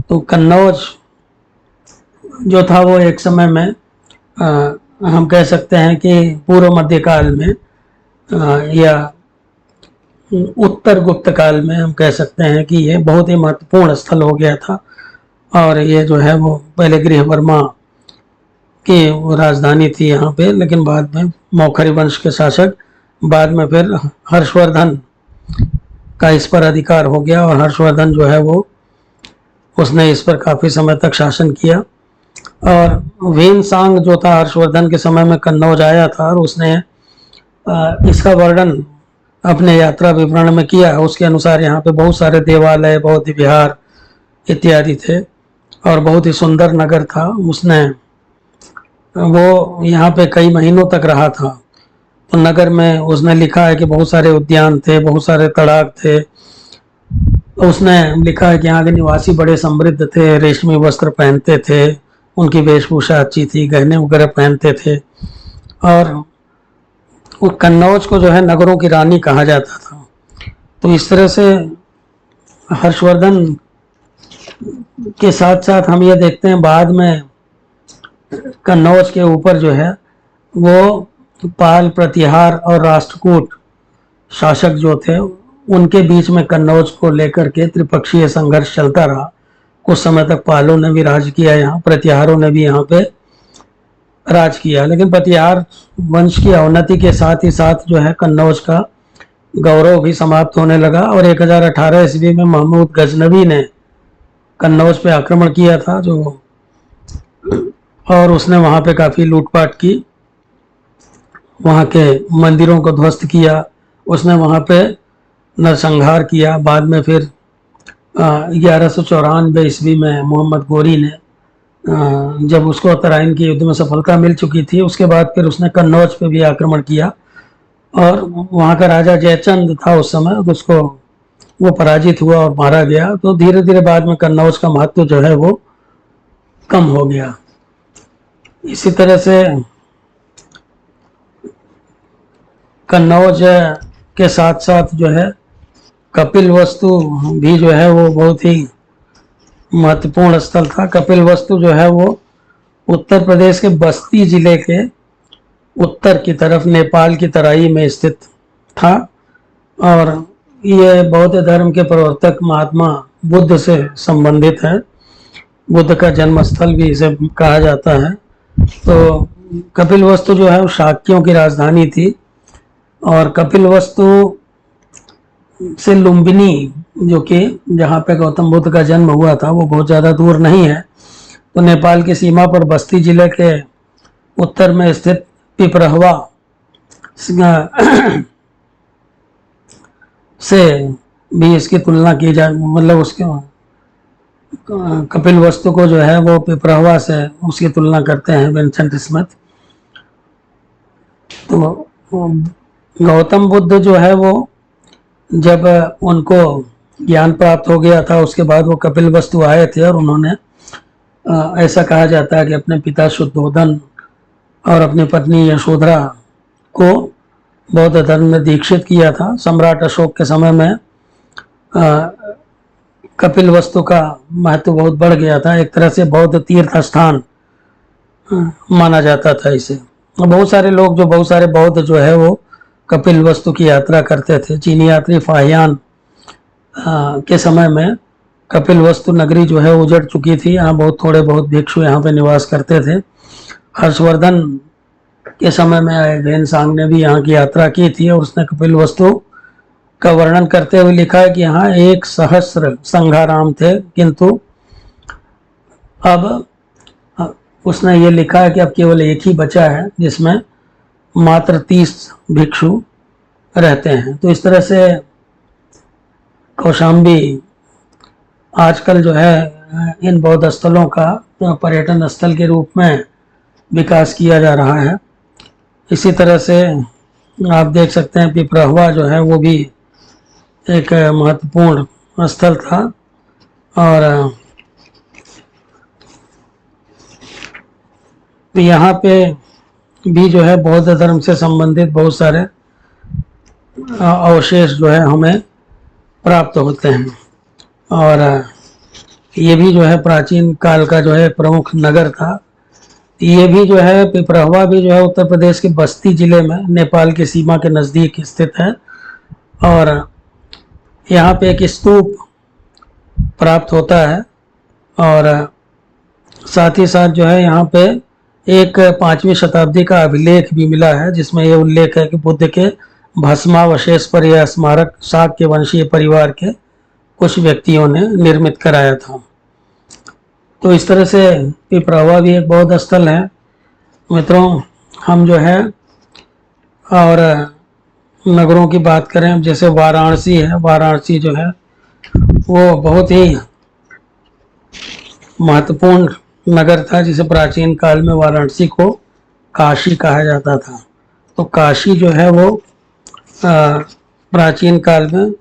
तो कन्नौज जो था वो एक समय में हम कह सकते हैं कि पूर्व मध्यकाल में या उत्तर गुप्त काल में हम कह सकते हैं कि ये बहुत ही महत्वपूर्ण स्थल हो गया था। और ये जो है वो पहले गृहवर्मा की राजधानी थी यहाँ पे, लेकिन बाद में मौखरी वंश के शासक, बाद में फिर हर्षवर्धन का इस पर अधिकार हो गया, और हर्षवर्धन जो है वो उसने इस पर काफ़ी समय तक शासन किया। और वेनसांग जो था हर्षवर्धन के समय में कन्नौज आया था, और उसने इसका वर्णन अपने यात्रा विवरण में किया। उसके अनुसार यहाँ पे बहुत सारे देवालय, बौद्ध विहार इत्यादि थे, और बहुत ही सुंदर नगर था। उसने वो यहाँ पे कई महीनों तक रहा था। तो नगर में उसने लिखा है कि बहुत सारे उद्यान थे, बहुत सारे तड़ाग थे। उसने लिखा है कि यहाँ के निवासी बड़े समृद्ध थे, रेशमी वस्त्र पहनते थे, उनकी वेशभूषा अच्छी थी, गहने वगैरह पहनते थे। और वो कन्नौज को जो है नगरों की रानी कहा जाता था। तो इस तरह से हर्षवर्धन के साथ साथ हम ये देखते हैं बाद में कन्नौज के ऊपर जो है वो पाल, प्रतिहार और राष्ट्रकूट शासक जो थे उनके बीच में कन्नौज को लेकर के त्रिपक्षीय संघर्ष चलता रहा। कुछ समय तक पालों ने भी राज किया यहाँ, प्रतिहारों ने भी यहाँ पे राज किया, लेकिन प्रतिहार वंश की अवनति के साथ ही साथ जो है कन्नौज का गौरव भी समाप्त होने लगा। और 1018 ईस्वी में महमूद गजनवी ने कन्नौज पे आक्रमण किया था, जो और उसने वहाँ पे काफ़ी लूटपाट की, वहाँ के मंदिरों को ध्वस्त किया, उसने वहाँ पे नरसंहार किया। बाद में फिर 1194 ईस्वी में मोहम्मद गोरी ने जब उसको तराइन के युद्ध में सफलता मिल चुकी थी, उसके बाद फिर उसने कन्नौज पे भी आक्रमण किया, और वहाँ का राजा जयचंद था उस समय, उसको वो पराजित हुआ और मारा गया। तो धीरे धीरे बाद में कन्नौज का महत्व जो है वो कम हो गया। इसी तरह से कन्नौज के साथ साथ जो है कपिलवस्तु भी जो है वो बहुत ही महत्वपूर्ण स्थल था। कपिलवस्तु जो है वो उत्तर प्रदेश के बस्ती जिले के उत्तर की तरफ नेपाल की तराई में स्थित था, और ये बौद्ध धर्म के प्रवर्तक महात्मा बुद्ध से संबंधित है। बुद्ध का जन्म स्थल भी इसे कहा जाता है। तो कपिलवस्तु जो है वो शाक्यों की राजधानी थी, और कपिलवस्तु से लुम्बिनी जो कि जहाँ पे गौतम बुद्ध का जन्म हुआ था वो बहुत ज़्यादा दूर नहीं है। तो नेपाल की सीमा पर बस्ती जिले के उत्तर में स्थित पिपरहवा से भी इसकी तुलना की जाए, मतलब उसके कपिलवस्तु को जो है वो पिपरहवा से उसकी तुलना करते हैं विंसेंट स्मिथ। तो गौतम बुद्ध जो है वो जब उनको ज्ञान प्राप्त हो गया था, उसके बाद वो कपिलवस्तु आए थे, और उन्होंने ऐसा कहा जाता है कि अपने पिता शुद्धोधन और अपनी पत्नी यशोधरा को बौद्ध धर्म में दीक्षित किया था। सम्राट अशोक के समय में कपिलवस्तु का महत्व बहुत बढ़ गया था। एक तरह से बौद्ध तीर्थ स्थान माना जाता था इसे। बहुत सारे लोग, जो बहुत सारे बौद्ध जो है वो कपिल वस्तु की यात्रा करते थे। चीनी यात्री फाहियान के समय में कपिल वस्तु नगरी जो है उजड़ चुकी थी। यहाँ बहुत थोड़े बहुत भिक्षु यहाँ पे निवास करते थे। हर्षवर्धन के समय में घेनसांग ने भी यहाँ की यात्रा की थी और उसने कपिल वस्तु का वर्णन करते हुए लिखा है कि यहाँ 1,000 संघाराम थे, किंतु अब उसने ये लिखा है कि अब केवल एक ही बचा है जिसमें मात्र 30 भिक्षु रहते हैं। तो इस तरह से कौशाम्बी आजकल जो है इन बौद्ध स्थलों का पर्यटन स्थल के रूप में विकास किया जा रहा है। इसी तरह से आप देख सकते हैं पिपरहवा जो है वो भी एक महत्वपूर्ण स्थल था। और यहाँ पे भी जो है बौद्ध धर्म से संबंधित बहुत सारे अवशेष जो है हमें प्राप्त होते हैं। और ये भी जो है प्राचीन काल का जो है एक प्रमुख नगर था। ये भी जो है पिपरहवा भी जो है उत्तर प्रदेश के बस्ती जिले में नेपाल की सीमा के नज़दीक स्थित है। और यहाँ पे एक स्तूप प्राप्त होता है और साथ ही साथ जो है यहाँ पे एक 5वीं शताब्दी का अभिलेख भी मिला है, जिसमें यह उल्लेख है कि बुद्ध के भस्मावशेष पर यह स्मारक शाक्य वंशीय परिवार के कुछ व्यक्तियों ने निर्मित कराया था। तो इस तरह से पिपरहवा भी एक बौद्ध स्थल है। मित्रों, हम जो है और नगरों की बात करें, जैसे वाराणसी है। वाराणसी जो है वो बहुत ही महत्वपूर्ण नगर था, जिसे प्राचीन काल में वाराणसी को काशी कहा जाता था। तो काशी जो है वो प्राचीन काल में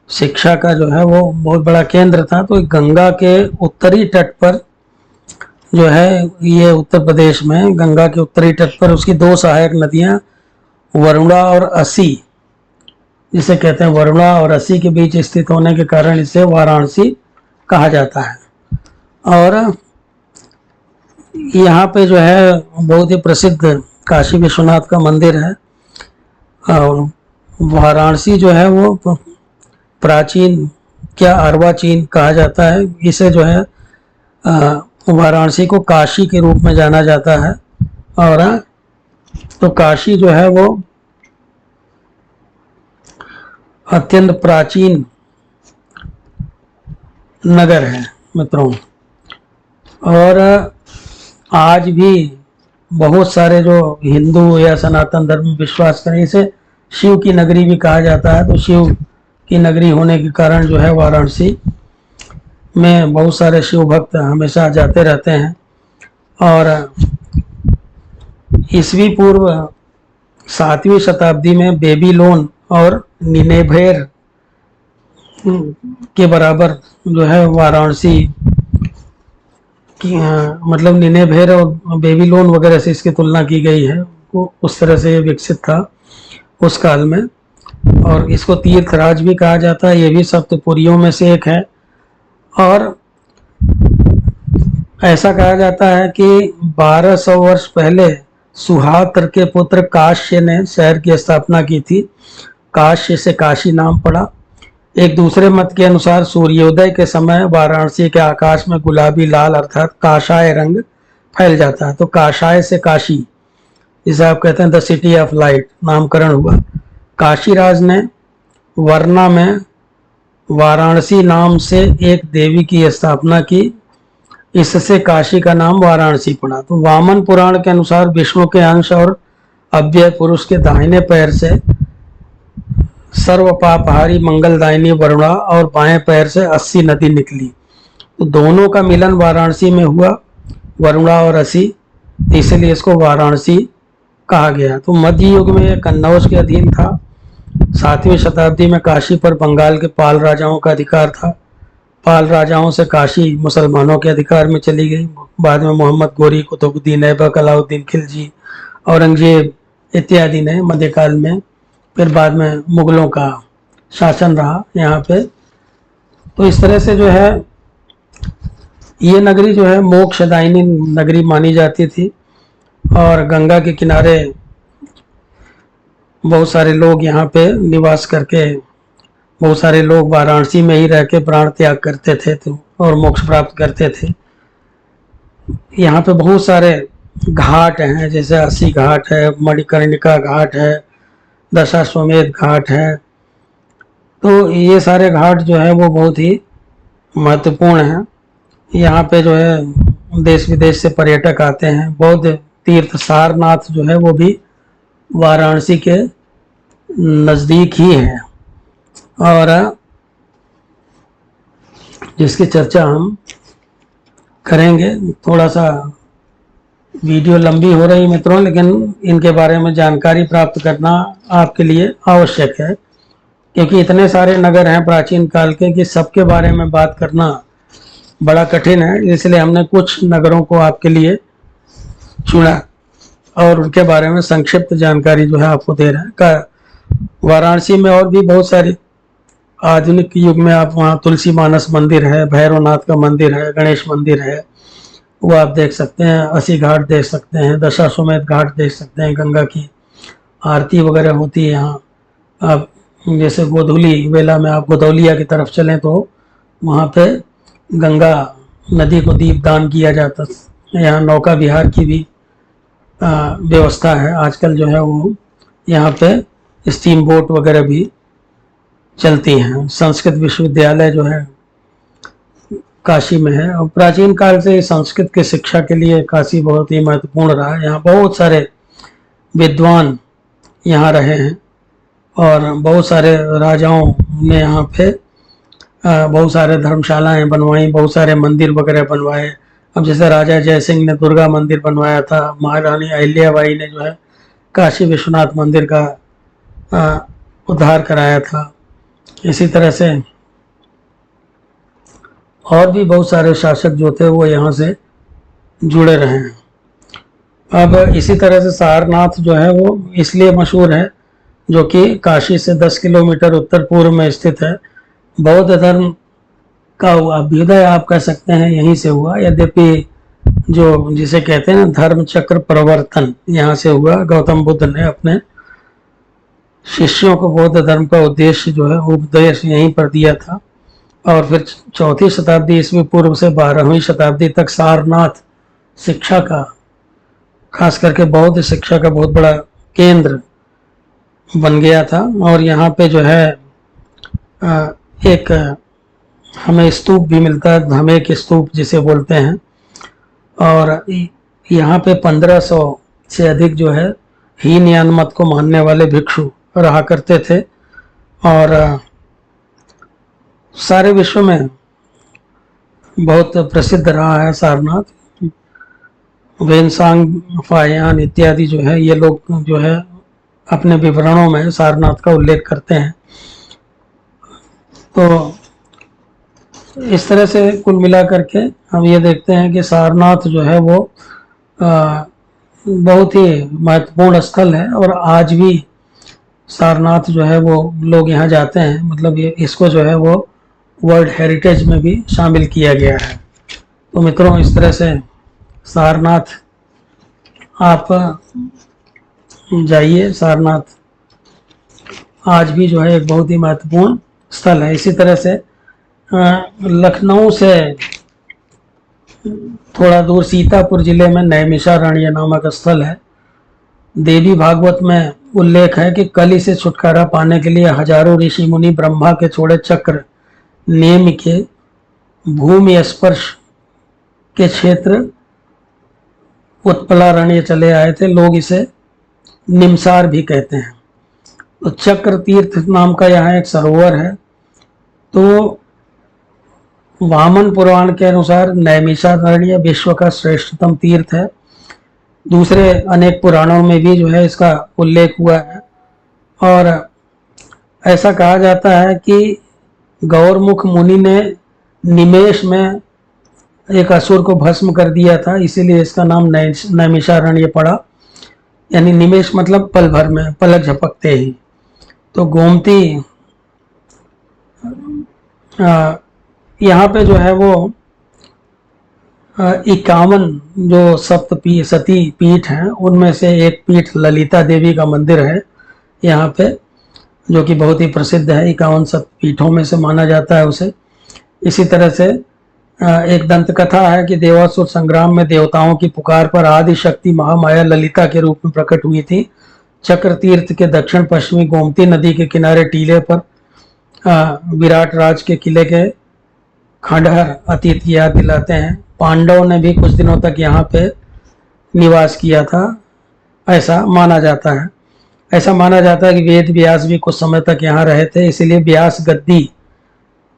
शिक्षा का जो है वो बहुत बड़ा केंद्र था। तो गंगा के उत्तरी तट पर जो है, ये उत्तर प्रदेश में गंगा के उत्तरी तट पर उसकी 2 सहायक नदियां वरुणा और असी, जिसे कहते हैं वरुणा और असी के बीच स्थित होने के कारण इसे वाराणसी कहा जाता है। और यहाँ पे जो है बहुत ही प्रसिद्ध काशी विश्वनाथ का मंदिर है। और वाराणसी जो है वो प्राचीन क्या अर्वाचीन कहा जाता है। इसे जो है वाराणसी को काशी के रूप में जाना जाता है। और तो काशी जो है वो अत्यंत प्राचीन नगर है मित्रों। और आज भी बहुत सारे जो हिंदू या सनातन धर्म में विश्वास करें, इसे शिव की नगरी भी कहा जाता है। तो शिव की नगरी होने के कारण जो है वाराणसी में बहुत सारे शिव भक्त हमेशा जाते रहते हैं। और ईसवी पूर्व 7वीं शताब्दी में बेबीलोन और निनेवेर के बराबर जो है वाराणसी की, मतलब निनेवेर और बेबीलोन वगैरह से इसकी तुलना की गई है। वो उस तरह से ये विकसित था उस काल में। और इसको तीर्थराज भी कहा जाता है। ये भी सप्तपुरियों में से एक है। और ऐसा कहा जाता है कि 1200 वर्ष पहले सुहात्र के पुत्र काश्य ने शहर की स्थापना की थी। काश्य से काशी नाम पड़ा। एक दूसरे मत के अनुसार सूर्योदय के समय वाराणसी के आकाश में गुलाबी लाल अर्थात काशाय रंग फैल जाता है। तो काशाय से काशी, जिसे आप कहते हैं द सिटी ऑफ लाइट, नामकरण हुआ। काशीराज ने वर्ना में वाराणसी नाम से एक देवी की स्थापना की। इससे काशी का नाम वाराणसी पड़ा। तो वामन पुराण के अनुसार विष्णु के अंश और अव्यय पुरुष के दाहिने पैर से सर्व पापहारी मंगलदायिनी वरुणा और बाएं पैर से 80 नदी निकली। तो दोनों का मिलन वाराणसी में हुआ, वरुणा और असी, इसलिए इसको वाराणसी कहा गया। तो मध्य युग में यह कन्नौज के अधीन था। 7वीं शताब्दी में काशी पर बंगाल के पाल राजाओं का अधिकार था। पाल राजाओं से काशी मुसलमानों के अधिकार में चली गई। बाद में मोहम्मद गोरी, कुतुबुद्दीन ऐबक, अलाउद्दीन खिलजी, औरंगजेब इत्यादि ने मध्यकाल में, फिर बाद में मुगलों का शासन रहा यहाँ पे। तो इस तरह से जो है ये नगरी जो है मोक्षदायिनी नगरी मानी जाती थी। और गंगा के किनारे बहुत सारे लोग यहाँ पे निवास करके, बहुत सारे लोग वाराणसी में ही रह के प्राण त्याग करते थे तो और मोक्ष प्राप्त करते थे। यहाँ पे बहुत सारे घाट हैं, जैसे अस्सी घाट है, मणिकर्णिका घाट है, दशाश्वमेध घाट है। तो ये सारे घाट जो है वो बहुत ही महत्वपूर्ण हैं। यहाँ पे जो है देश विदेश से पर्यटक आते हैं। बौद्ध तीर्थ सारनाथ जो है वो भी वाराणसी के नज़दीक ही है, और जिसकी चर्चा हम करेंगे। थोड़ा सा वीडियो लंबी हो रही मित्रों, लेकिन इनके बारे में जानकारी प्राप्त करना आपके लिए आवश्यक है, क्योंकि इतने सारे नगर हैं प्राचीन काल के कि सबके बारे में बात करना बड़ा कठिन है। इसलिए हमने कुछ नगरों को आपके लिए चुना और उनके बारे में संक्षिप्त जानकारी जो है आपको दे रहे हैं। वाराणसी में और भी बहुत सारी आधुनिक युग में आप वहाँ तुलसी मानस मंदिर है, भैरवनाथ का मंदिर है, गणेश मंदिर है, वो आप देख सकते हैं। अस्सी घाट देख सकते हैं, दशाश्वमेध घाट देख सकते हैं। गंगा की आरती वगैरह होती है यहाँ। आप जैसे गोधूली वेला में आप गोदौलिया की तरफ चलें तो वहाँ पे गंगा नदी को दीपदान किया जाता है। यहाँ नौका विहार की भी व्यवस्था है। आजकल जो है वो यहाँ पे स्टीम बोट वगैरह भी चलती हैं। संस्कृत विश्वविद्यालय जो है काशी में है, और प्राचीन काल से संस्कृत की शिक्षा के लिए काशी बहुत ही महत्वपूर्ण रहा है। यहाँ बहुत सारे विद्वान यहाँ रहे हैं, और बहुत सारे राजाओं ने यहाँ पे बहुत सारे धर्मशालाएं बनवाई, बहुत सारे मंदिर वगैरह बनवाए। अब जैसे राजा जय सिंह ने दुर्गा मंदिर बनवाया था, महारानी अहिल्याबाई ने जो है काशी विश्वनाथ मंदिर का उद्धार कराया था। इसी तरह से और भी बहुत सारे शासक जो थे वो यहाँ से जुड़े रहे हैं। अब इसी तरह से सारनाथ जो है वो इसलिए मशहूर है, जो कि काशी से 10 किलोमीटर उत्तर पूर्व में स्थित है। बौद्ध धर्म का अभ्युदय आप कह सकते हैं यहीं से हुआ, यद्यपि जो जिसे कहते हैं ना धर्म चक्र प्रवर्तन, यहाँ से हुआ। गौतम बुद्ध ने अपने शिष्यों को बौद्ध धर्म का उद्देश्य जो है उपदेश यहीं पर दिया था, और फिर 4वीं शताब्दी ईस्वी पूर्व से 12वीं शताब्दी तक सारनाथ शिक्षा का, खास करके बौद्ध शिक्षा का बहुत बड़ा केंद्र बन गया था। और यहाँ पे जो है एक हमें स्तूप भी मिलता है, धमेक स्तूप जिसे बोलते हैं, और यहाँ पे 1500 से अधिक जो है हीनयान मत को मानने वाले भिक्षु रहा करते थे। और सारे विश्व में बहुत प्रसिद्ध रहा है सारनाथ। वेनसांग, फायान इत्यादि जो है ये लोग जो है अपने विवरणों में सारनाथ का उल्लेख करते हैं। तो इस तरह से कुल मिलाकर के हम ये देखते हैं कि सारनाथ जो है वो बहुत ही महत्वपूर्ण स्थल है, और आज भी सारनाथ जो है वो लोग यहाँ जाते हैं। मतलब ये इसको जो है वो वर्ल्ड हेरिटेज में भी शामिल किया गया है। तो मित्रों, इस तरह से सारनाथ आप जाइए। सारनाथ आज भी जो है एक बहुत ही महत्वपूर्ण स्थल है। इसी तरह से लखनऊ से थोड़ा दूर सीतापुर जिले में नैमिषारण्य नामक स्थल है। देवी भागवत में उल्लेख है कि कली से छुटकारा पाने के लिए हजारों ऋषि मुनि ब्रह्मा के छोड़े चक्र नेम के भूमि स्पर्श के क्षेत्र उत्पलारण्य चले आए थे। लोग इसे निमसार भी कहते हैं। तो चक्र तीर्थ नाम का यहाँ एक सरोवर है। तो वामन पुराण के अनुसार नैमिषारण्य विश्व का श्रेष्ठतम तीर्थ है। दूसरे अनेक पुराणों में भी जो है इसका उल्लेख हुआ है, और ऐसा कहा जाता है कि गौरमुख मुनि ने निमेष में एक असुर को भस्म कर दिया था, इसीलिए इसका नाम नैमिषारण्य पड़ा। यानी निमेष मतलब पल भर में, पलक झपकते ही। तो गोमती यहाँ पे जो है वो 51 जो सती पीठ हैं उनमें से एक पीठ ललिता देवी का मंदिर है यहाँ पे, जो कि बहुत ही प्रसिद्ध है, 51 शक्तिपीठों में से माना जाता है उसे। इसी तरह से एक दंत कथा है कि देवासुर संग्राम में देवताओं की पुकार पर आदि शक्ति महामाया ललिता के रूप में प्रकट हुई थी। चक्र तीर्थ के दक्षिण पश्चिमी गोमती नदी के किनारे टीले पर विराट राज के किले के खंडहर अतीत की याद दिलाते हैं। पांडवों ने भी कुछ दिनों तक यहाँ पे निवास किया था, ऐसा माना जाता है। ऐसा माना जाता है कि वेद व्यास भी कुछ समय तक यहाँ रहे थे, इसीलिए व्यास गद्दी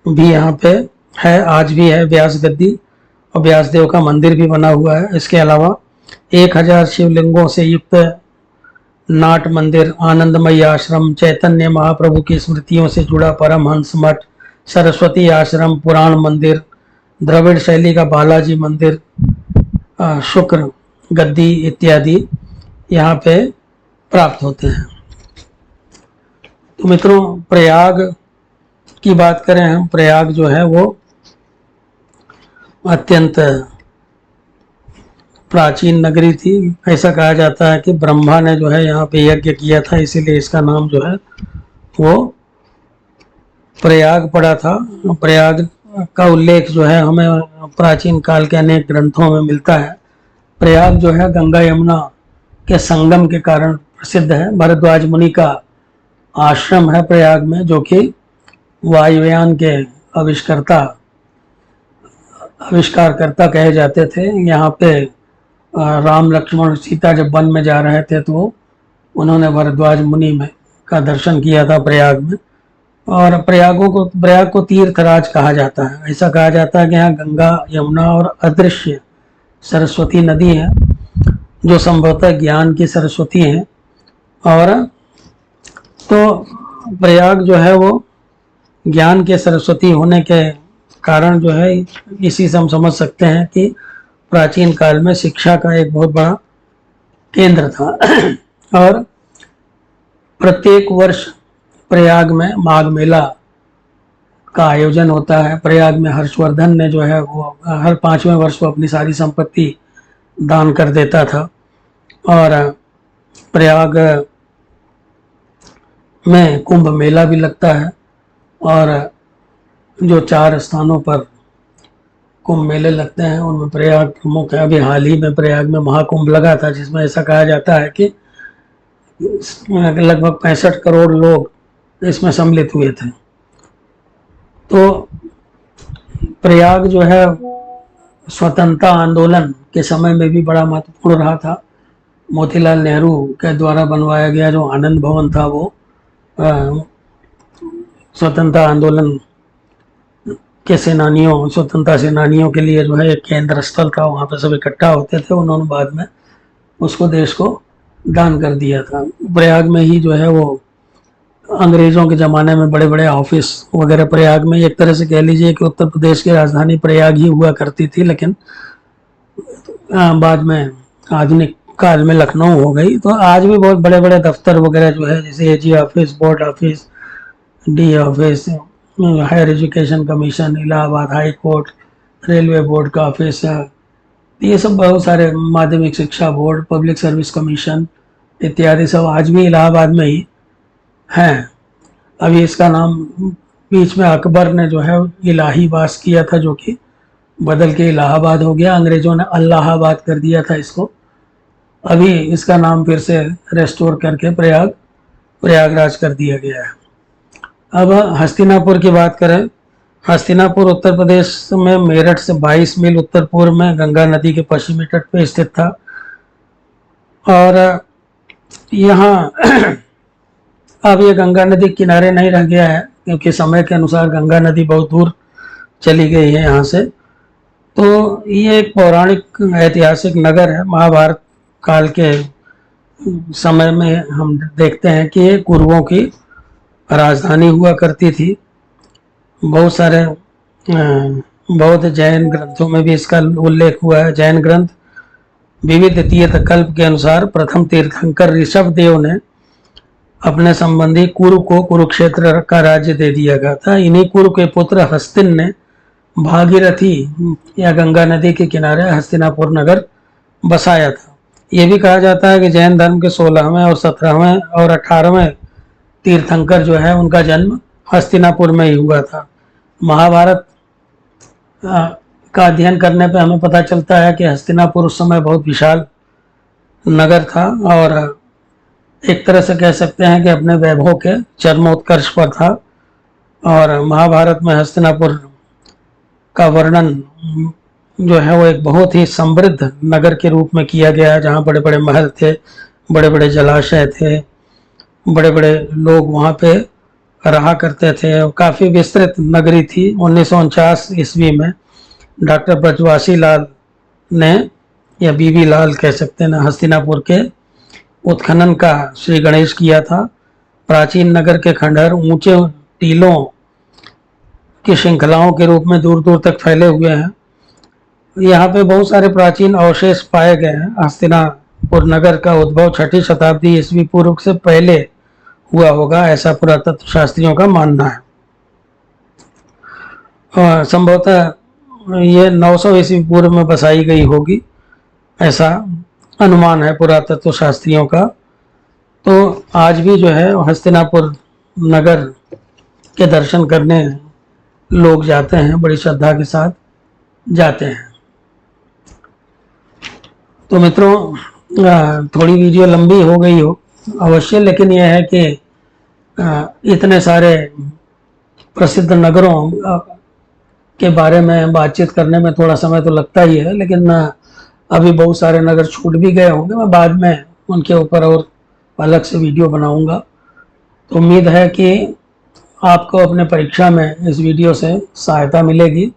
भी यहाँ पे है, आज भी है व्यास गद्दी, और व्यासदेव का मंदिर भी बना हुआ है। इसके अलावा 1000 शिवलिंगों से युक्त नाट मंदिर, आनंदमयी आश्रम, चैतन्य महाप्रभु की स्मृतियों से जुड़ा परमहंस मठ, सरस्वती आश्रम, पुराण मंदिर, द्रविड़ शैली का बालाजी मंदिर, शुक्र गद्दी इत्यादि यहाँ पे प्राप्त होते हैं। तो मित्रों, प्रयाग की बात करें हम, प्रयाग जो है वो अत्यंत प्राचीन नगरी थी। ऐसा कहा जाता है कि ब्रह्मा ने जो है यहाँ पे यज्ञ किया था, इसीलिए इसका नाम जो है वो प्रयाग पड़ा था। प्रयाग का उल्लेख जो है हमें प्राचीन काल के अनेक ग्रंथों में मिलता है। प्रयाग जो है गंगा यमुना के संगम के कारण प्रसिद्ध है। भरद्वाज मुनि का आश्रम है प्रयाग में, जो कि वायुयान के आविष्कारकर्ता कहे जाते थे। यहाँ पे राम लक्ष्मण सीता जब वन में जा रहे थे तो उन्होंने भरद्वाज मुनि में का दर्शन किया था प्रयाग में। और प्रयाग को तीर्थराज कहा जाता है। ऐसा कहा जाता है कि यहाँ गंगा यमुना और अदृश्य सरस्वती नदी है, जो संभवतः ज्ञान की सरस्वती है। और तो प्रयाग जो है वो ज्ञान के सरस्वती होने के कारण जो है, इसी से हम समझ सकते हैं कि प्राचीन काल में शिक्षा का एक बहुत बड़ा केंद्र था। और प्रत्येक वर्ष प्रयाग में माघ मेला का आयोजन होता है। प्रयाग में हर्षवर्धन ने जो है वो हर 5वें वर्ष को अपनी सारी संपत्ति दान कर देता था। और प्रयाग में कुंभ मेला भी लगता है, और जो 4 स्थानों पर कुंभ मेले लगते हैं उनमें प्रयाग प्रमुख है। अभी हाल ही में प्रयाग में महाकुंभ लगा था, जिसमें ऐसा कहा जाता है कि लगभग 65 करोड़ लोग इसमें सम्मिलित हुए थे। तो प्रयाग जो है स्वतंत्रता आंदोलन के समय में भी बड़ा महत्वपूर्ण रहा था। मोतीलाल नेहरू के द्वारा बनवाया गया जो आनंद भवन था वो स्वतंत्रता आंदोलन के स्वतंत्रता सेनानियों के लिए जो है एक केंद्र स्थल था। वहाँ पे सब इकट्ठा होते थे। उन्होंने बाद में उसको देश को दान कर दिया था। प्रयाग में ही जो है वो अंग्रेज़ों के ज़माने में बड़े बड़े ऑफिस वगैरह प्रयाग में, एक तरह से कह लीजिए कि उत्तर प्रदेश की राजधानी प्रयाग ही हुआ करती थी। लेकिन बाद में आधुनिक काल में लखनऊ हो गई। तो आज भी बहुत बड़े बड़े दफ्तर वगैरह जो है, जैसे AG office, board office, D office, higher education commission, Allahabad high court, railway board का ऑफिस, ये सब बहुत सारे, माध्यमिक शिक्षा बोर्ड, पब्लिक सर्विस कमीशन इत्यादि सब आज भी इलाहाबाद में ही हैं। अभी इसका नाम बीच में अकबर ने जो है इलाहीबाद किया था, जो कि बदल के इलाहाबाद हो गया। अंग्रेज़ों ने अल्लाहाबाद कर दिया था इसको। अभी इसका नाम फिर से रेस्टोर करके प्रयागराज कर दिया गया है। अब हस्तिनापुर की बात करें। हस्तिनापुर उत्तर प्रदेश में मेरठ से 22 मील उत्तर पूर्व में गंगा नदी के पश्चिमी तट पर स्थित था। और यहाँ अब ये गंगा नदी किनारे नहीं रह गया है, क्योंकि समय के अनुसार गंगा नदी बहुत दूर चली गई है यहाँ से। तो ये एक पौराणिक ऐतिहासिक नगर है। महाभारत काल के समय में हम देखते हैं कि ये कुरुओं की राजधानी हुआ करती थी। बहुत सारे बौद्ध जैन ग्रंथों में भी इसका उल्लेख हुआ है। जैन ग्रंथ विविध तीर्थकल्प के अनुसार प्रथम तीर्थंकर ऋषभ देव ने अपने संबंधी कुरु को कुरुक्षेत्र का राज्य दे दिया गया था। इन्हीं कुरु के पुत्र हस्तिन ने भागीरथी या गंगा नदी के किनारे हस्तिनापुर नगर बसाया था। ये भी कहा जाता है कि जैन धर्म के 16वें और 17वें और 18वें तीर्थंकर जो है उनका जन्म हस्तिनापुर में ही हुआ था। महाभारत का अध्ययन करने पे हमें पता चलता है कि हस्तिनापुर उस समय बहुत विशाल नगर था और एक तरह से कह सकते हैं कि अपने वैभव के चरमोत्कर्ष पर था। और महाभारत में हस्तिनापुर का वर्णन जो है वो एक बहुत ही समृद्ध नगर के रूप में किया गया है, जहाँ बड़े बड़े महल थे, बड़े बड़े जलाशय थे, बड़े बड़े लोग वहाँ पे रहा करते थे और काफ़ी विस्तृत नगरी थी। 1949 ईस्वी में डॉक्टर ब्रजवासी लाल ने, या बीबी लाल कह सकते हैं, हस्तिनापुर के उत्खनन का श्री गणेश किया था। प्राचीन नगर के खंडहर ऊंचे टीलों की श्रृंखलाओं के रूप में दूर दूर तक फैले हुए हैं। यहाँ पे बहुत सारे प्राचीन अवशेष पाए गए हैं। हस्तिनापुर नगर का उद्भव 6ठी शताब्दी ईस्वी पूर्व से पहले हुआ होगा, ऐसा पुरातत्व शास्त्रियों का मानना है। संभवतः ये 900 ईस्वी पूर्व में बसाई गई होगी, ऐसा अनुमान है पुरातत्व शास्त्रियों का। तो आज भी जो है हस्तिनापुर नगर के दर्शन करने लोग जाते हैं, बड़ी श्रद्धा के साथ जाते हैं। तो मित्रों, थोड़ी वीडियो लंबी हो गई हो अवश्य, लेकिन यह है कि इतने सारे प्रसिद्ध नगरों के बारे में बातचीत करने में थोड़ा समय तो लगता ही है, लेकिन अभी बहुत सारे नगर छूट भी गए होंगे। मैं बाद में उनके ऊपर और अलग से वीडियो बनाऊंगा। तो उम्मीद है कि आपको अपने परीक्षा में इस वीडियो से सहायता मिलेगी।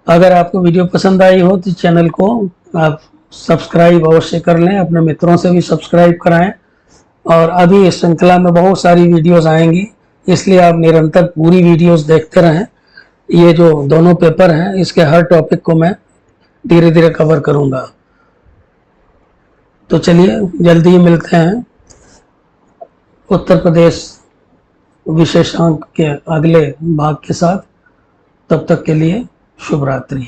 अगर आपको वीडियो पसंद आई हो तो चैनल को आप सब्सक्राइब अवश्य कर लें, अपने मित्रों से भी सब्सक्राइब कराएं। और अभी इस श्रृंखला में बहुत सारी वीडियोस आएंगी, इसलिए आप निरंतर पूरी वीडियोस देखते रहें। ये जो दोनों पेपर हैं, इसके हर टॉपिक को मैं धीरे धीरे कवर करूंगा। तो चलिए जल्दी ही मिलते हैं उत्तर प्रदेश विशेषांक के अगले भाग के साथ। तब तक के लिए शुभ रात्रि।